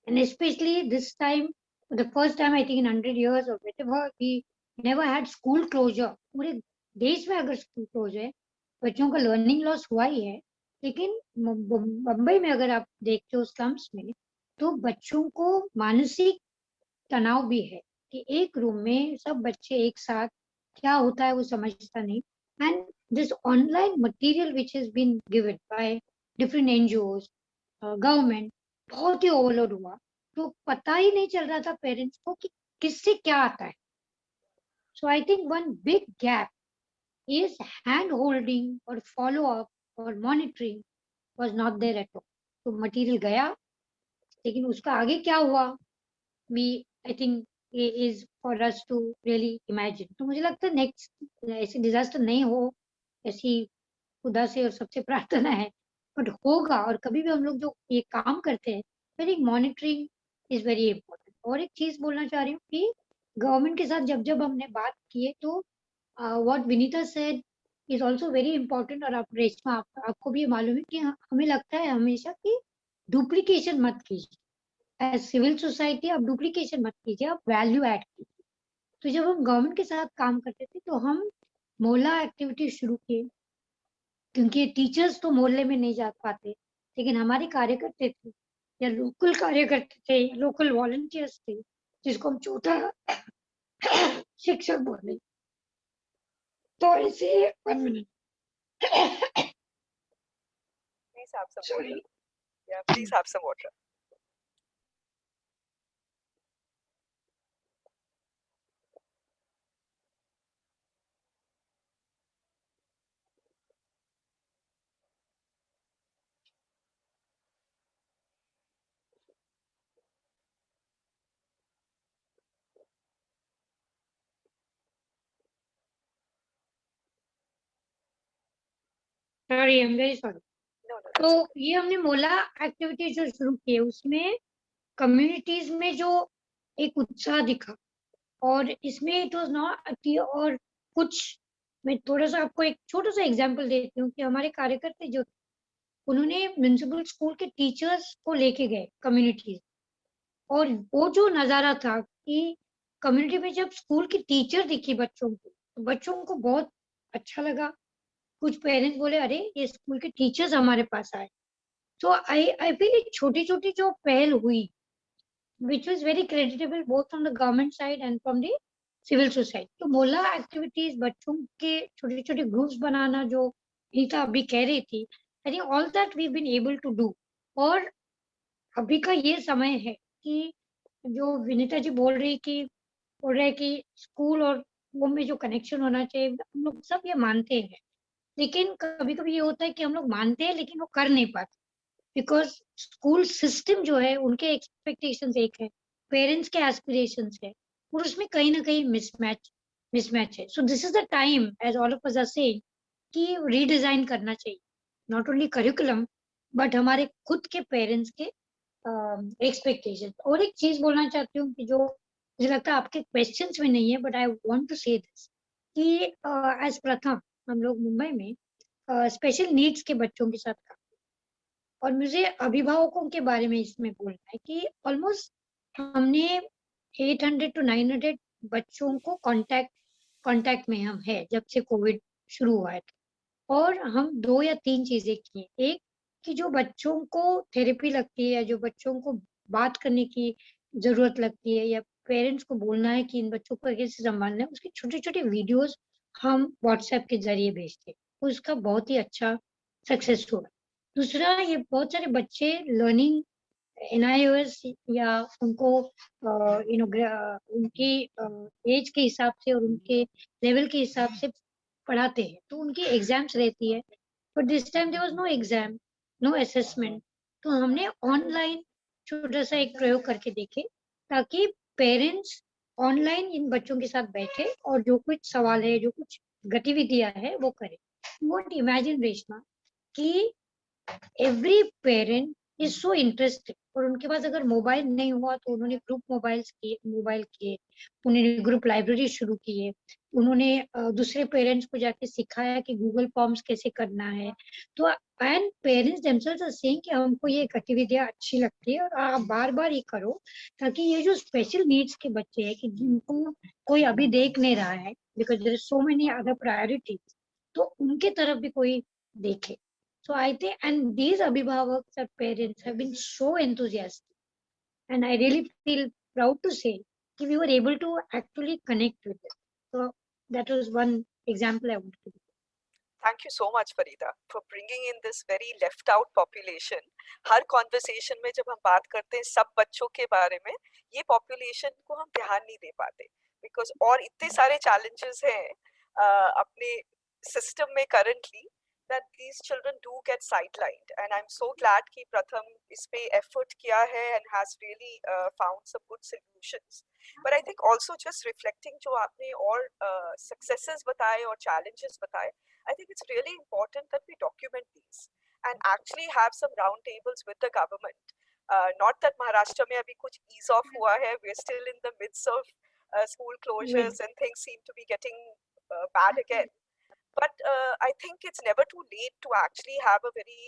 [SPEAKER 4] and especially this time, for the first time I think in 100 years or whatever, we never had school closure. पूरे देश में अगर स्कूल क्लोज है, बच्चों का लर्निंग लॉस हुआ ही है, लेकिन मुंबई में अगर आप देखते हो स्लम्स में, तो बच्चों को मानसिक तनाव भी है कि एक रूम में सब बच्चे एक साथ, क्या होता है वो समझता नहीं। And this online material which has been given by different NGOs, government, बहुत ही ओवरलोड हुआ, तो पता ही नहीं चल रहा था पेरेंट्स को कि किससे क्या आता है। So I think one big gap is hand holding or follow up or monitoring was not there at all. तो मटेरियल गया, लेकिन उसका आगे क्या हुआ, we I think is for us to really imagine. तो मुझे लगता है नेक्स्ट ऐसे डिजास्टर नहीं हो, ऐसी खुदा से और सबसे प्रार्थना है, बट होगा। और कभी भी हम लोग जो ये काम करते हैं, very monitoring is very important. और एक चीज बोलना चाह रही हूँ कि गवर्नमेंट के साथ जब जब हमने बात की है, तो what Vinita said is also very important. और आप रेशमा, आपको भी मालूम है कि हमें लगता है हमेशा कि डुप्लीकेशन मत कीजिए, एज सिविल सोसाइटी आप डुप्लीकेशन मत कीजिए, आप वैल्यू ऐड कीजिए। तो जब हम गवर्नमेंट के साथ काम करते थे, तो हम मोहल्ला एक्टिविटी शुरू किए, क्योंकि टीचर्स तो मोहल्ले में नहीं जा पाते, लेकिन हमारे कार्यकर्ता थे या लोकल कार्यकर्ता थे, लोकल वॉलंटियर्स थे, जिसको हम छोटा शिक्षक बोले। तो ऐसे 1 minute
[SPEAKER 2] Please have some water. Yeah, please have some water.
[SPEAKER 4] Sorry, I am very sorry.
[SPEAKER 2] No, no,
[SPEAKER 4] तो
[SPEAKER 2] that's okay.
[SPEAKER 4] ये हमने मोहल्ला एक्टिविटी जो शुरू की है, उसमें कम्युनिटीज में जो एक उत्साह दिखा, और इसमें इट वाज नॉट, और कुछ मैं थोड़ा सा आपको एक छोटा सा एग्जांपल देती हूँ कि हमारे कार्यकर्ता जो, उन्होंने म्युनिसिपल स्कूल के टीचर्स को लेके गए कम्युनिटीज, और वो जो नजारा था कि कम्युनिटी में जब स्कूल की टीचर दिखी बच्चों को, तो बच्चों को बहुत अच्छा लगा। कुछ पेरेंट्स बोले, अरे ये स्कूल के टीचर्स हमारे पास आए। तो आई फील छोटी छोटी जो पहल हुई, which was very creditable both from the government side and from the civil society. तो मोहल्ला एक्टिविटीज, बच्चों के छोटे छोटे ग्रुप्स बनाना, जो नीता अभी कह रही थी, I think all that we been able to do. और अभी का ये समय है कि जो विनीता जी बोल रहे कि स्कूल और होम में जो कनेक्शन होना चाहिए, हम लोग सब ये मानते हैं। लेकिन कभी कभी ये होता है कि हम लोग मानते हैं लेकिन वो कर नहीं पाते, बिकॉज स्कूल सिस्टम जो है उनके एक्सपेक्टेशंस एक है, पेरेंट्स के एस्पिरेशंस है, और उसमें कहीं ना कहीं मिसमैच है। So this is the time, as all of us are saying, कि रीडिजाइन करना चाहिए, नॉट ओनली करिकुलम बट हमारे खुद के पेरेंट्स के एक्सपेक्टेशन। और एक चीज बोलना चाहती हूँ कि जो मुझे लगता है आपके क्वेश्चंस में नहीं है, बट आई वांट टू से दिस कि एज प्रथम हम लोग मुंबई में स्पेशल नीड्स के बच्चों के साथ काम, और मुझे अभिभावकों के बारे में इसमें बोलना है कि ऑलमोस्ट हमने 800 to 900 बच्चों को कांटेक्ट में हम है जब से कोविड शुरू हुआ है। और हम 2 या 3 चीजें किए। एक, कि जो बच्चों को थेरेपी लगती है, जो बच्चों को बात करने की जरूरत लगती है, या पेरेंट्स को बोलना है कि इन बच्चों को कैसे संभालना है, उसकी छोटे छोटे वीडियोस हम व्हाट्सएप के जरिए भेजते हैं। उसका बहुत ही अच्छा सक्सेस हुआ। दूसरा, ये बहुत सारे बच्चे लर्निंग एनआईओएस या उनको उनकी एज के हिसाब से और उनके लेवल के हिसाब से पढ़ाते हैं, तो उनकी एग्जाम्स रहती है। But this time there was no exam, no assessment. तो हमने ऑनलाइन छोटा सा एक प्रयोग करके देखे, ताकि पेरेंट्स ऑनलाइन इन बच्चों के साथ बैठे और जो कुछ सवाल है, जो कुछ गतिविधियां है वो करें। वोट इमेजिन रेशमा कि every parent is so interested, और उनके पास अगर मोबाइल नहीं हुआ तो उन्होंने ग्रुप मोबाइल किए, उन्होंने ग्रुप लाइब्रेरी शुरू किए, उन्होंने दूसरे पेरेंट्स को जाके सिखाया कि गूगल फॉर्म्स कैसे करना है। तो and parents themselves are saying कि हमको ये गतिविधियां अच्छी लगती है और आप बार बार ये करो, ताकि ये जो स्पेशल नीड्स के बच्चे हैं कि जिनको कोई अभी देख नहीं रहा है, because there is so many other priorities, तो उनके तरफ भी कोई देखे। So I think, and these Abhivavaks or parents have been so enthusiastic, and I really feel proud to say that we were able to actually connect with them. So that was one example I wanted to give.
[SPEAKER 2] Thank you so much, Farida, for bringing in this very left out population. Her conversation में जब हम बात करते हैं सब बच्चों के बारे में, ये population को हम ध्यान नहीं दे पाते, because और इतने सारे challenges हैं अपने system में currently, that these children do get sidelined. And I'm so glad कि प्रथम इस पे effort किया है and has really found some good solutions. But I think also just reflecting जो आपने और successes बताए और challenges बताए, I think it's really important that we document these and actually have some round tables with the government. Not that Maharashtra में अभी कुछ ease off हुआ है, we're still in the midst of school closures and things seem to be getting bad again. But I think it's never too late to actually have a very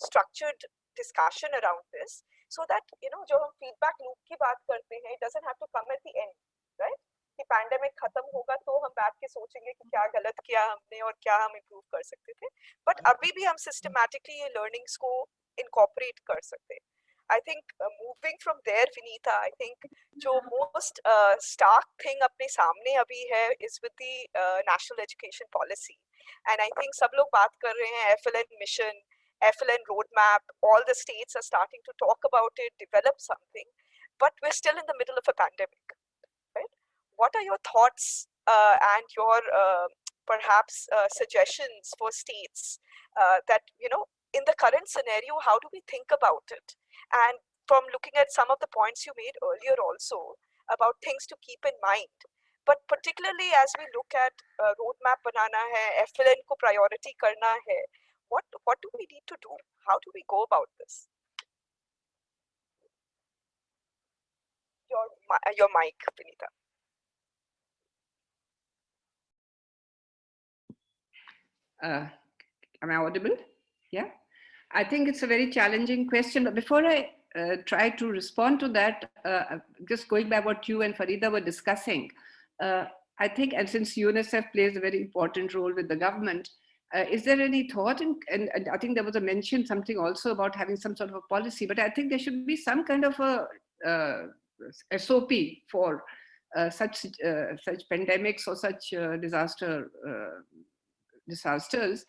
[SPEAKER 2] structured discussion around this, so that जो हम feedback loop की बात करते हैं, it doesn't have to come at the end, right? कि pandemic खत्म होगा तो हम बैठ के सोचेंगे कि क्या गलत किया हमने और क्या हम इम्प्रूव कर सकते थे, बट अभी भी हम सिस्टमैटिकली ये लर्निंग्स को इनकॉर्पोरेट कर सकते हैं। I think moving from there Vinita, I think जो मोस्ट स्टार्क थिंग अपने सामने अभी है is with the national education policy, and I think सब लोग बात कर रहे हैं FLN mission, FLN roadmap, all the states are starting to talk about it, develop something, but we're still in the middle of a pandemic, right? What are your thoughts and your perhaps suggestions for states that in the current scenario, how do we think about it? And from looking at some of the points you made earlier also about things to keep in mind, but particularly as we look at roadmap banana hai, FLN ko priority karna hai, what do we need to do? How do we go about this? Your mic, Vinita.
[SPEAKER 3] Am I audible? Yeah. I think it's a very challenging question. But before I try to respond to that, just going by what you and Farida were discussing, I think, and since UNICEF plays a very important role with the government, is there any thought, and I think there was a mention something also about having some sort of a policy, but I think there should be some kind of a SOP for such pandemics or such disasters,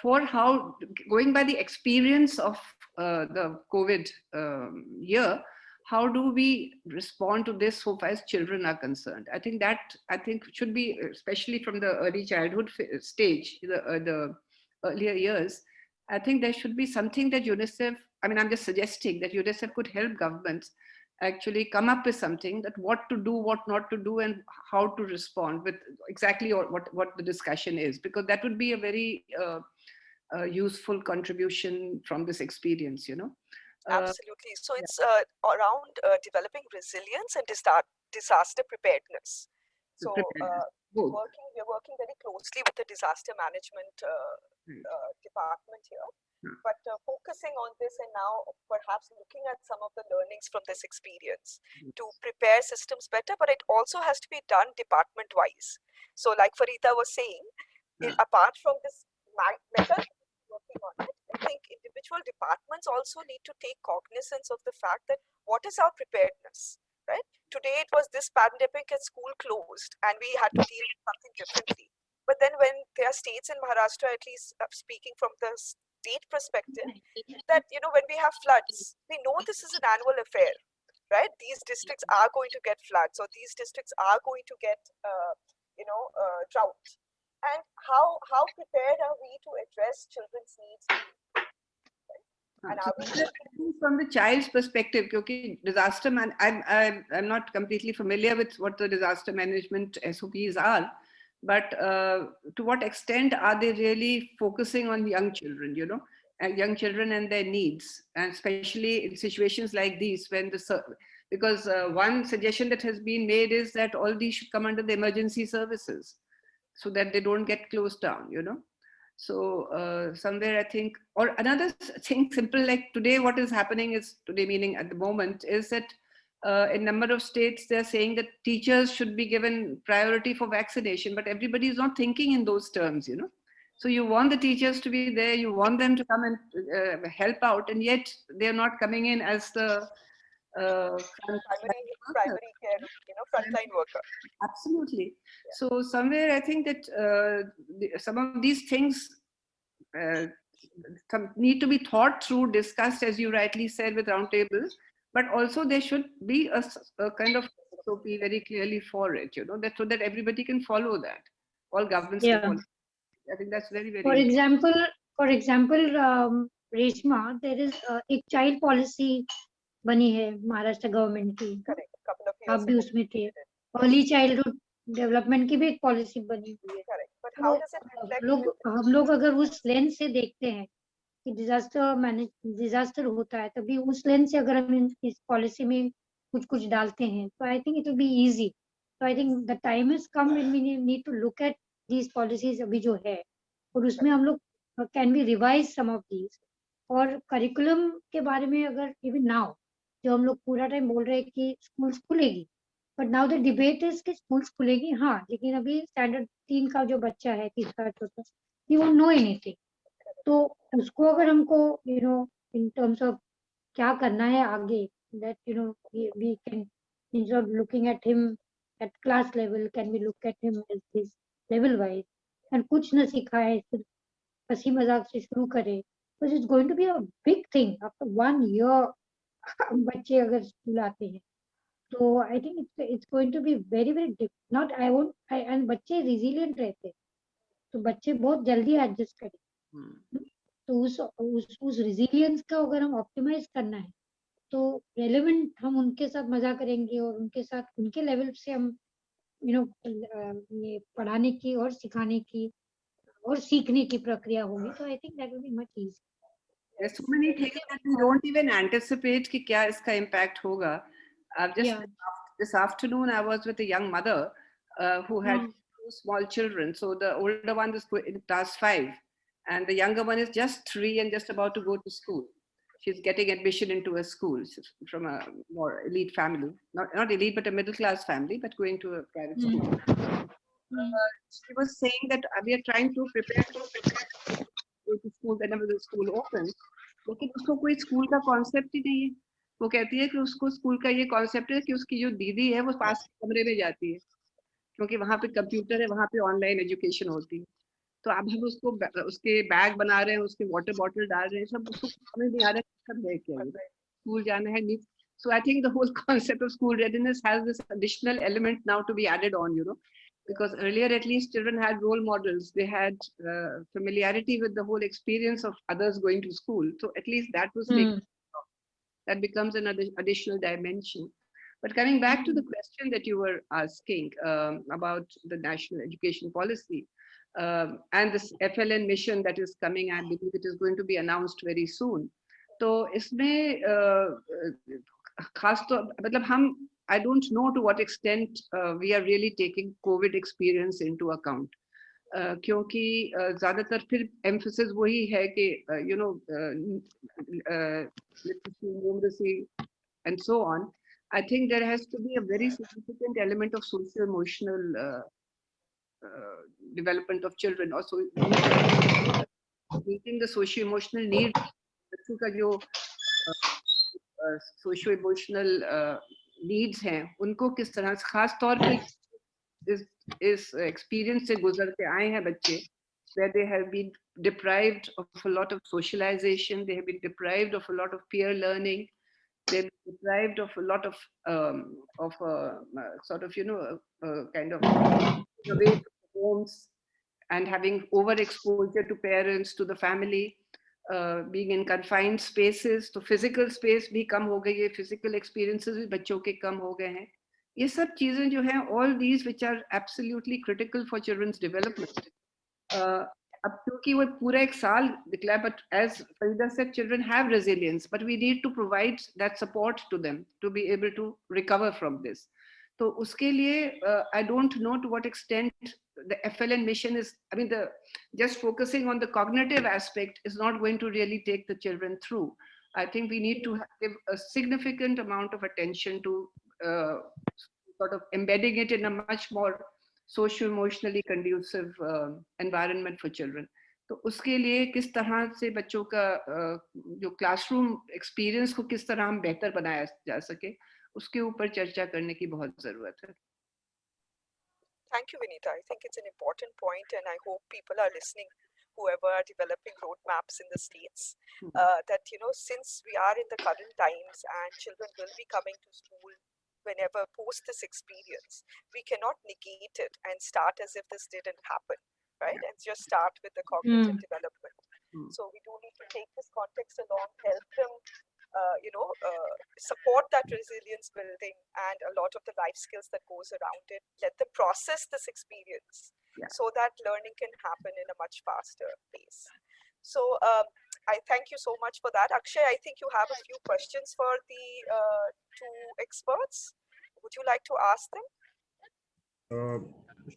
[SPEAKER 3] for how, going by the experience of the COVID year, how do we respond to this so far as children are concerned? I think should be, especially from the early childhood stage, the earlier years. I think there should be something that UNICEF, I mean, I'm just suggesting that UNICEF could help governments actually come up with something, that what to do, what not to do, and how to respond with exactly what the discussion is, because that would be a very useful contribution from this experience, you know.
[SPEAKER 2] Absolutely. So it's around developing resilience and disaster preparedness. So we're working very closely with the disaster management department here, but focusing on this and now perhaps looking at some of the learnings from this experience to prepare systems better, but it also has to be done department wise. So like Farita was saying, apart from this method working on it, I think individual departments also need to take cognizance of the fact that what is our preparedness, right? Today it was this pandemic and school closed and we had to deal with something differently. But then when there are states in Maharashtra, at least speaking from the state perspective, that, you know, when we have floods, we know this is an annual affair, right? These districts are going to get floods, or these districts are going to get, drought. And how prepared are we to address children's needs?
[SPEAKER 3] From the child's perspective, because disaster I'm not completely familiar with what the disaster management SOPs are, but to what extent are they really focusing on young children, you know, young children and their needs, and especially in situations like these when because one suggestion that has been made is that all these should come under the emergency services so that they don't get closed down, you know. So somewhere I think, or another thing simple like today, what is happening is today, meaning at the moment, is that in a number of states, they're saying that teachers should be given priority for vaccination, but everybody is not thinking in those terms, you know. So you want the teachers to be there, you want them to come and help out, and yet they're not coming in as the
[SPEAKER 2] primary care, you know, frontline worker.
[SPEAKER 3] Absolutely. Yeah. So somewhere I think that some of these things need to be thought through, discussed, as you rightly said, with roundtables, but also there should be a kind of SOP very clearly for it, you know, that so that everybody can follow that. All governments can follow. I think that's very, very
[SPEAKER 4] important. For example, Reshma, there is a child policy बनी है Maharashtra government की, आप भी उसमें थे, early childhood development की भी एक पॉलिसी बनी हुई है। तो हम लोग अगर उस लेंस से देखते हैं कि डिजास्टर होता है, तभी उस लेंस से अगर हम इस पॉलिसी में कुछ डालते हैं, तो I think it will be easy. तो I think the time has come when we need to look at these policies अभी जो है, और उसमें हम लोग can be revise some of these. और करिकुलम के बारे में अगर इवन नाउ जो हम लोग पूरा टाइम बोल रहे हैं कि स्कूल्स खुलेगी, but now the debate is कि स्कूल्स खुलेगी, हाँ, लेकिन अभी स्टैंडर्ड 3 का जो बच्चा है, तीसरा चौथा, ही वोंट नो एनीथिंग। तो उसको अगर हमको you know in terms of क्या करना है आगे, that you know we can instead of looking at him at class level, can we look at him as this level wise, and कुछ न सीखा है, सिर्फ हंसी मजाक से शुरू करे, because it's going to be a big thing after 1 year. बच्चे अगर स्कूल आते हैं तो I think it's going to be very very not I won't and बच्चे रिजिलिएंट रहते हैं, तो बच्चे बहुत जल्दी एडजस्ट करें। तो उस रिजिलियंस का अगर हम ऑप्टिमाइज करना है, तो रेलेवेंट हम उनके साथ मजा करेंगे और उनके साथ उनके लेवल से हम यू नो ये पढ़ाने की और सिखाने की और सीखने की प्रक्रिया होगी। तो I think that will be much easy.
[SPEAKER 3] There's so many things that we don't even anticipate कि क्या इसका impact होगा. This afternoon I was with a young mother who had 2 small children. So the older one is in class 5 and the younger one is just 3 and just about to go to school. She's getting admission into a school from a more elite family, not elite but a middle class family, but going to a private school. She was saying that we are trying to prepare go to school whenever the school opens, लेकिन उसको कोई school का concept ही नहीं है। वो कहती है कि उसको स्कूल का ये कॉन्सेप्ट है कि उसकी जो दीदी है वो पास कमरे में जाती है, क्योंकि वहाँ पे कंप्यूटर है, वहाँ पे ऑनलाइन एजुकेशन होती है। तो अब हम उसको उसके बैग बना रहे हैं, उसके वाटर बॉटल डाल रहे हैं, सब उसको समझ नहीं आ रहा है कब है क्या, स्कूल जाना है, नहीं So I think the whole concept of school readiness has this additional element now to be added on, because earlier at least children had role models. They had familiarity with the whole experience of others going to school. So at least that was taken. That becomes another additional dimension. But coming back to the question that you were asking about the national education policy and this FLN mission that is coming, I believe it is going to be announced very soon. तो इसमें खास तो मतलब हम I don't know to what extent we are really taking COVID experience into account. क्योंकि ज्यादातर फिर emphasis वही है कि literacy, numeracy, and so on. I think there has to be a very significant element of socio-emotional development of children, also meeting the socio-emotional needs. बच्चों का जो socio-emotional needs हैं, उनको किस तरह से खास तौर पे इस experience से गुजर के आए हैं बच्चे, where they have been deprived of a lot of socialization, they have been deprived of a lot of peer learning, they've been deprived of a lot of sort of kind of away from homes and having overexposure to parents, to the family, being in confined spaces, तो physical space भी कम हो गई है, physical experiences भी बच्चों के कम हो गए हैं. ये सब चीजें जो हैं, all these which are absolutely critical for children's development. अब क्योंकि वो पूरा एक साल निकला, but as Farida said, children have resilience, but we need to provide that support to them to be able to recover from this. तो उसके लिए I don't know to what extent the FLN mission is, I mean, just focusing on the cognitive aspect is not going to really take the children through. I think we need to give a significant amount of attention to sort of embedding it in a much more socio-emotionally conducive environment for children. तो उसके लिए किस तरह से बच्चों का जो classroom experience को किस तरह हम बेहतर बनाया जा सके, उसके ऊपर चर्चा करने की बहुत जरूरत है.
[SPEAKER 2] Thank you, Vinita. I think it's an important point, and I hope people are listening, whoever are developing roadmaps in the states, that since we are in the current times and children will be coming to school whenever post this experience, we cannot negate it and start as if this didn't happen, right? And just start with the cognitive development. So we do need to take this context along, help them, support that resilience building and a lot of the life skills that goes around it. Let them process this experience so that learning can happen in a much faster pace. So I thank you so much for that. Akshay, I think you have a few questions for the two experts. Would you like to ask them?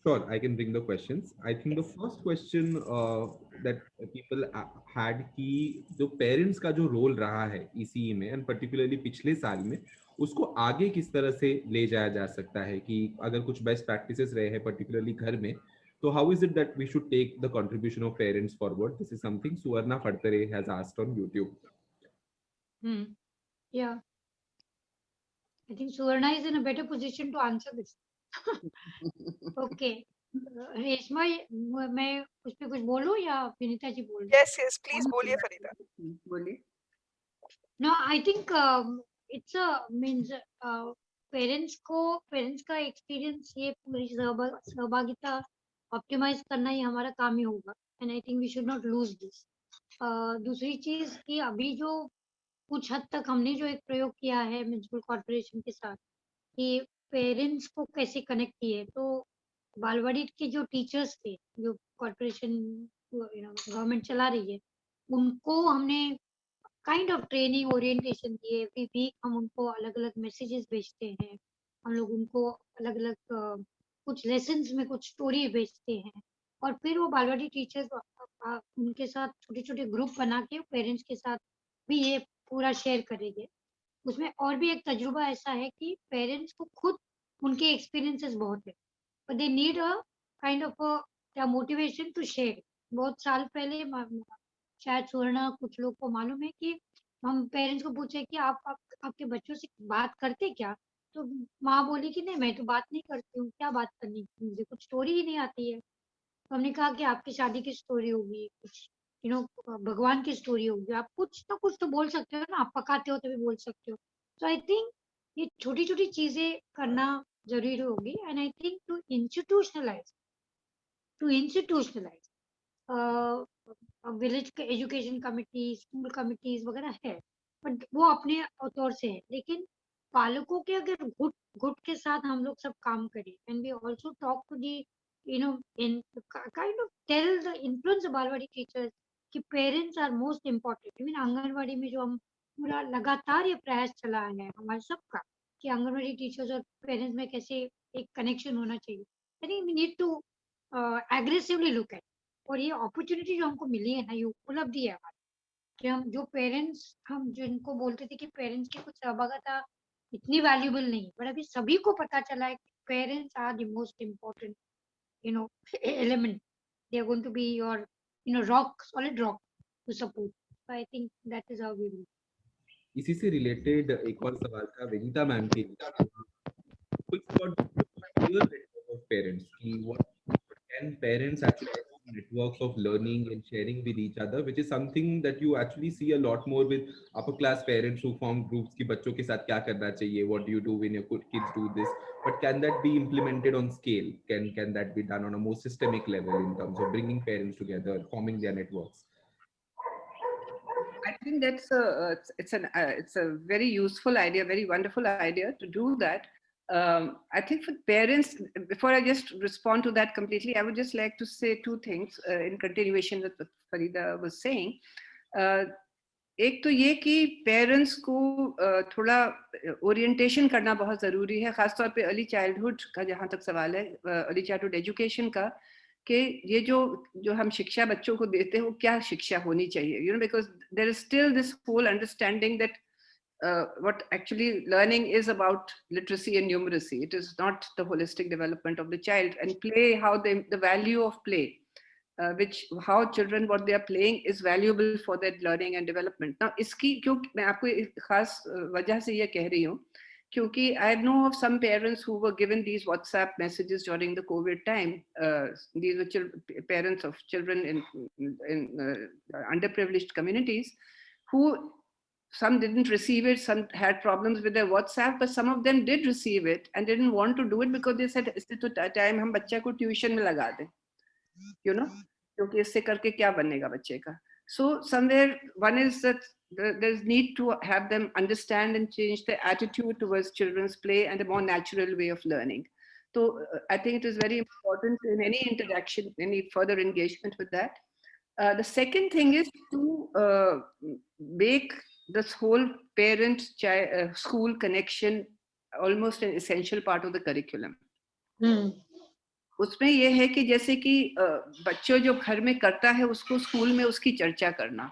[SPEAKER 1] Sure, I can bring the questions. I think the first question that people had कि जो parents का जो role रहा है ECE में and particularly पिछले साल में, उसको आगे किस तरह से ले जाया जा सकता है कि अगर कुछ best practices रहे हैं particularly घर में, तो how is it that we should take the contribution of parents forward? This is something Suvarna Phadtare has asked on YouTube.
[SPEAKER 4] Yeah, I think Suvarna is in a better position to answer this. Okay. Reshma, मैं उस पे कुछ बोलूं या विनीता जी बोल?
[SPEAKER 2] Yes, please बोलिए फरीदा.
[SPEAKER 3] बोलिए.
[SPEAKER 4] No, I think it's a means parents का experience ये पूरी सहभागिता optimize करना ही हमारा काम ही होगा, and I think we should not lose this. दूसरी चीज कि अभी जो कुछ हद तक हमने जो एक प्रयोग किया है म्युनिसिपल कॉर्पोरेशन के साथ कि पेरेंट्स को कैसे कनेक्ट किए, तो बालवाड़ी के जो टीचर्स थे जो कॉर्पोरेशन गवर्नमेंट चला रही है, उनको हमने काइंड ऑफ ट्रेनिंग ओरिएंटेशन दिए. एवरी वीक हम उनको अलग अलग मैसेजेस भेजते हैं, हम लोग उनको अलग अलग कुछ लेसन्स में कुछ स्टोरी भेजते हैं, और फिर वो बालवाड़ी टीचर्स उनके साथ छोटे छोटे ग्रुप बना के पेरेंट्स के साथ भी ये पूरा शेयर करेंगे. उसमें और भी एक तजुर्बा ऐसा है कि पेरेंट्स को खुद उनके एक्सपीरियंसेस बहुत है, but they need a kind of a motivation to share. बहुत साल पहले शायद सुवर्णा कुछ लोग को मालूम है कि हम पेरेंट्स को पूछे कि आपके बच्चों से बात करते क्या, तो माँ बोली कि नहीं मैं तो बात नहीं करती हूँ, क्या बात करनी, मुझे कुछ स्टोरी ही नहीं आती है. तो हमने कहा कि आपकी शादी की स्टोरी होगी, कुछ भगवान की स्टोरी होगी, आप कुछ ना कुछ तो बोल सकते हो ना, आप पकाते हो तो भी बोल सकते हो. तो आई थिंक ये छोटी छोटी चीजें करना जरूरी होगी. And I think to institutionalize village education committee, school committees वगैरह है, बट वो अपने तौर से है. लेकिन पालकों के अगर गुट गुट के साथ हम लोग सब काम करें, and we also talk to the in kind of tell the influence of balwadi teachers कि parents are most important. Even anganwadi में जो हम पूरा लगातार ये प्रयास चला है हमारे सबका कि आंगनवाड़ी टीचर्स और पेरेंट्स में कैसे एक कनेक्शन होना चाहिए. I think we need to aggressively look at. और ये अपॉर्चुनिटी जो हमको मिली है ना, ये उपलब्धि है हमारी कि हम जो पेरेंट्स, हम जिनको बोलते थे कि पेरेंट्स की कुछ सहभागिता इतनी वैल्यूबल नहीं, पर अभी सभी को पता चला है कि parents are the most important element. They are going to be your rock, solid rock to support. So I think that is how we will.
[SPEAKER 1] इसी से रिलेटेड एक और सवाल था विनीता मैम के लिए. Network of parents. What can parents actually form networks of learning and sharing with each other, which is something that you actually see a lot more with upper class parents who form groups कि बच्चों के साथ क्या करना चाहिए, what do you do when your kids do this, but can that be implemented on scale? Can that be done on a more systemic level in terms of bringing parents together, forming their networks?
[SPEAKER 3] I think that's it's a very useful idea, very wonderful idea to do that. I think for parents, before I just respond to that completely, I would just like to say two things in continuation with what Farida was saying. एक तो ये कि parents को थोड़ा orientation करना बहुत ज़रूरी है, ख़ासतौर पे अर्ली चाइल्डहुड का जहाँ तक सवाल है, अर्ली चाइल्डहुड एजुकेशन का, कि ये जो हम शिक्षा बच्चों को देते हैं वो क्या शिक्षा होनी चाहिए, because there is still this whole understanding that what actually learning is about literacy and numeracy. It is not the holistic development of the child, and play, how the value of play, how children, what they are playing is valuable for their learning and development. Now iski क्यों मैं आपको एक खास वजह से ये कह रही हूँ, क्योंकि I know of some parents who were given these WhatsApp messages during the COVID time. These were parents of children in underprivileged communities, who some didn't receive it, some had problems with their WhatsApp, but some of them did receive it and didn't want to do it because they said इससे तो time हम बच्चे को tuition में लगा दें, क्योंकि इससे करके क्या बनेगा बच्चे का. So somewhere one is that there's need to have them understand and change their attitude towards children's play and a more natural way of learning. So I think it is very important in any interaction, any further engagement with that. The second thing is to make this whole parent-school connection almost an essential part of the curriculum. उसमें ये है कि जैसे कि बच्चों जो घर में करता है उसको स्कूल में उसकी चर्चा करना.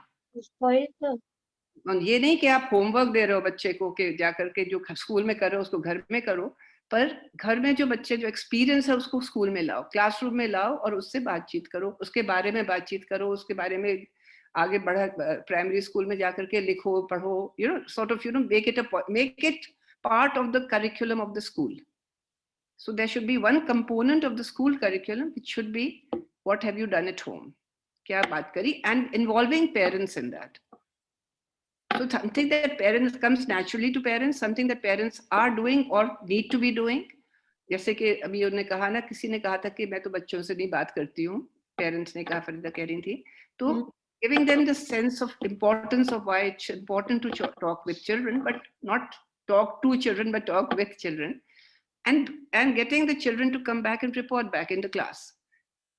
[SPEAKER 3] और ये नहीं कि आप होमवर्क दे रहे हो बच्चे को कि जाकर के जो स्कूल में कर रहे हो उसको घर में करो, पर घर में जो बच्चे जो एक्सपीरियंस है उसको स्कूल में लाओ, क्लासरूम में लाओ और उससे बातचीत करो, उसके बारे में बातचीत करो, उसके बारे में आगे बढ़ा प्राइमरी स्कूल में जाकर के लिखो, पढ़ो, sort of make it part of the curriculum of the school. So there should be one component of the school curriculum which should be what have you done at home, kya baat kari, and involving parents in that. So something that parents comes naturally to parents, something that parents are doing or need to be doing. जैसे कि अभी उन्होंने कहा ना, किसी ने कहा था कि मैं तो बच्चों से नहीं बात करती हूँ, पेरेंट्स ने कहा, फरीदा कह रही थी, तो giving them the sense of importance of why it's important to talk with children, but not talk to children, but talk with children. And getting the children to come back and report back in the class,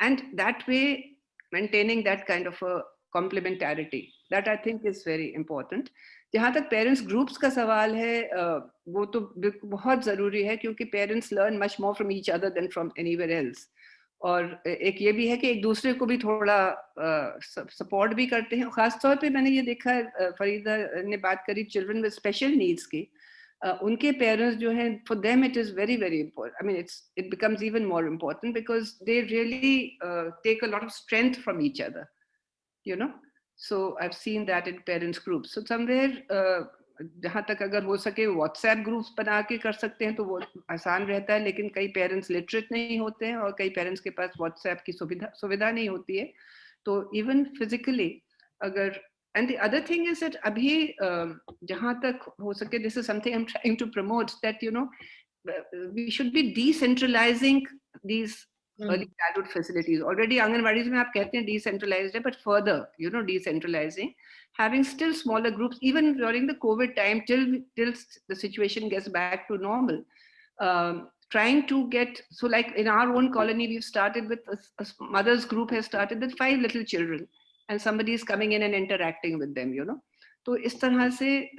[SPEAKER 3] and that way maintaining that kind of a complementarity, that I think is very important. जहाँ तक parents groups का सवाल है, वो तो बहुत ज़रूरी है, क्योंकि parents learn much more from each other than from anywhere else. और एक ये भी है कि एक दूसरे को भी थोड़ा support भी करते हैं. खासतौर पे मैंने ये देखा है, फरीदा ने बात करी children with special needs की, उनके parents जो हैं, for them it is very, very important. I mean, it becomes even more important because they really take a lot of strength from each other, So I've seen that in parents groups. So somewhere, जहाँ तक अगर हो सके WhatsApp groups बना के कर सकते हैं तो वो आसान रहता है, लेकिन कई parents literate नहीं होते हैं और कई parents के पास WhatsApp की सुविधा नहीं होती है. तो even physically, अगर And the other thing is that abhi jahan tak ho sake, this is something I'm trying to promote, that we should be decentralizing these early childhood facilities. Already Anganwadis mein aap kehte hain decentralized hai, but further decentralizing, having still smaller groups even during the COVID time till the situation gets back to normal. Trying to get, so like in our own colony, we've started with a mother's group has started with 5 little children, and somebody is coming in and interacting with them, So is tarah se,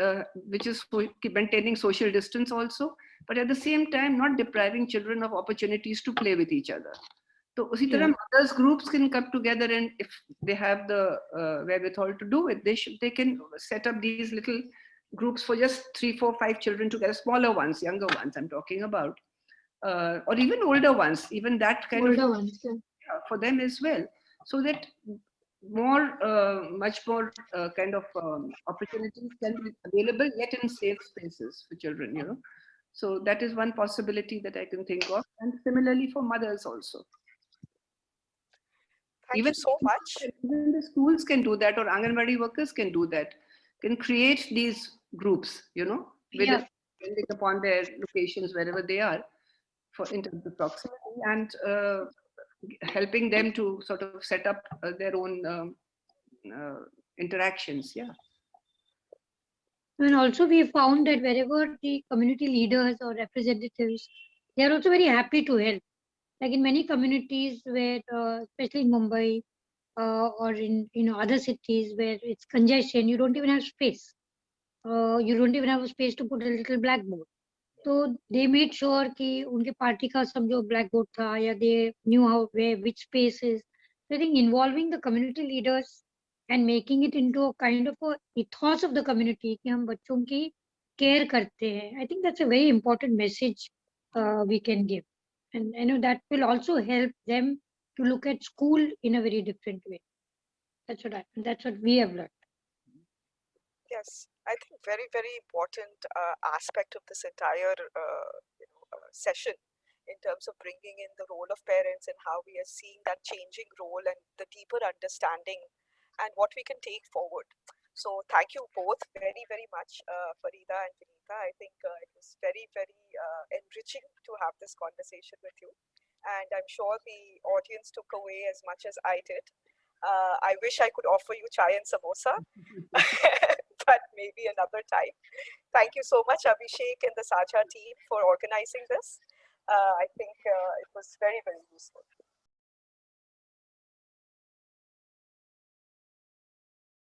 [SPEAKER 3] which is maintaining social distance also, but at the same time not depriving children of opportunities to play with each other. So usi tarah mothers groups can come together, and if they have the wherewithal to do it, they can set up these little groups for just 3, 4, 5 children together, smaller ones, younger ones I'm talking about. Or even older ones, even that kind
[SPEAKER 4] Older
[SPEAKER 3] of
[SPEAKER 4] ones, yeah.
[SPEAKER 3] for them as well, so that much more kind of opportunities can be available yet in safe spaces for children, So that is one possibility that I can think of, and similarly for mothers also.
[SPEAKER 2] Thank you so much.
[SPEAKER 3] Even the schools can do that, or Anganwadi workers can do that, can create these groups,
[SPEAKER 4] Yeah.
[SPEAKER 3] depending upon their locations, wherever they are, in terms of proximity, and helping them to sort of set up their own interactions. Yeah.
[SPEAKER 4] And also we found that wherever the community leaders or representatives, they are also very happy to help. Like in many communities where, especially in Mumbai or in other cities where it's congestion, you don't even have space. You don't even have a space to put a little blackboard. So they made sure कि उनके party का सब जो blackboard था, या they knew which space is. So I think involving the community leaders and making it into a kind of a ethos of the community कि हम बच्चों की care करते हैं. I think that's a very important message we can give, and that will also help them to look at school in a very different way. That's what we have learned.
[SPEAKER 2] Yes, I think very, very important aspect of this entire session in terms of bringing in the role of parents and how we are seeing that changing role and the deeper understanding and what we can take forward. So thank you both very, very much, Farida and Vinita. I think it was very, very enriching to have this conversation with you. And I'm sure the audience took away as much as I did. I wish I could offer you chai and samosa, but maybe another time. Thank you so much, Abhishek and the Saja team, for organizing this. I think it was very, very useful.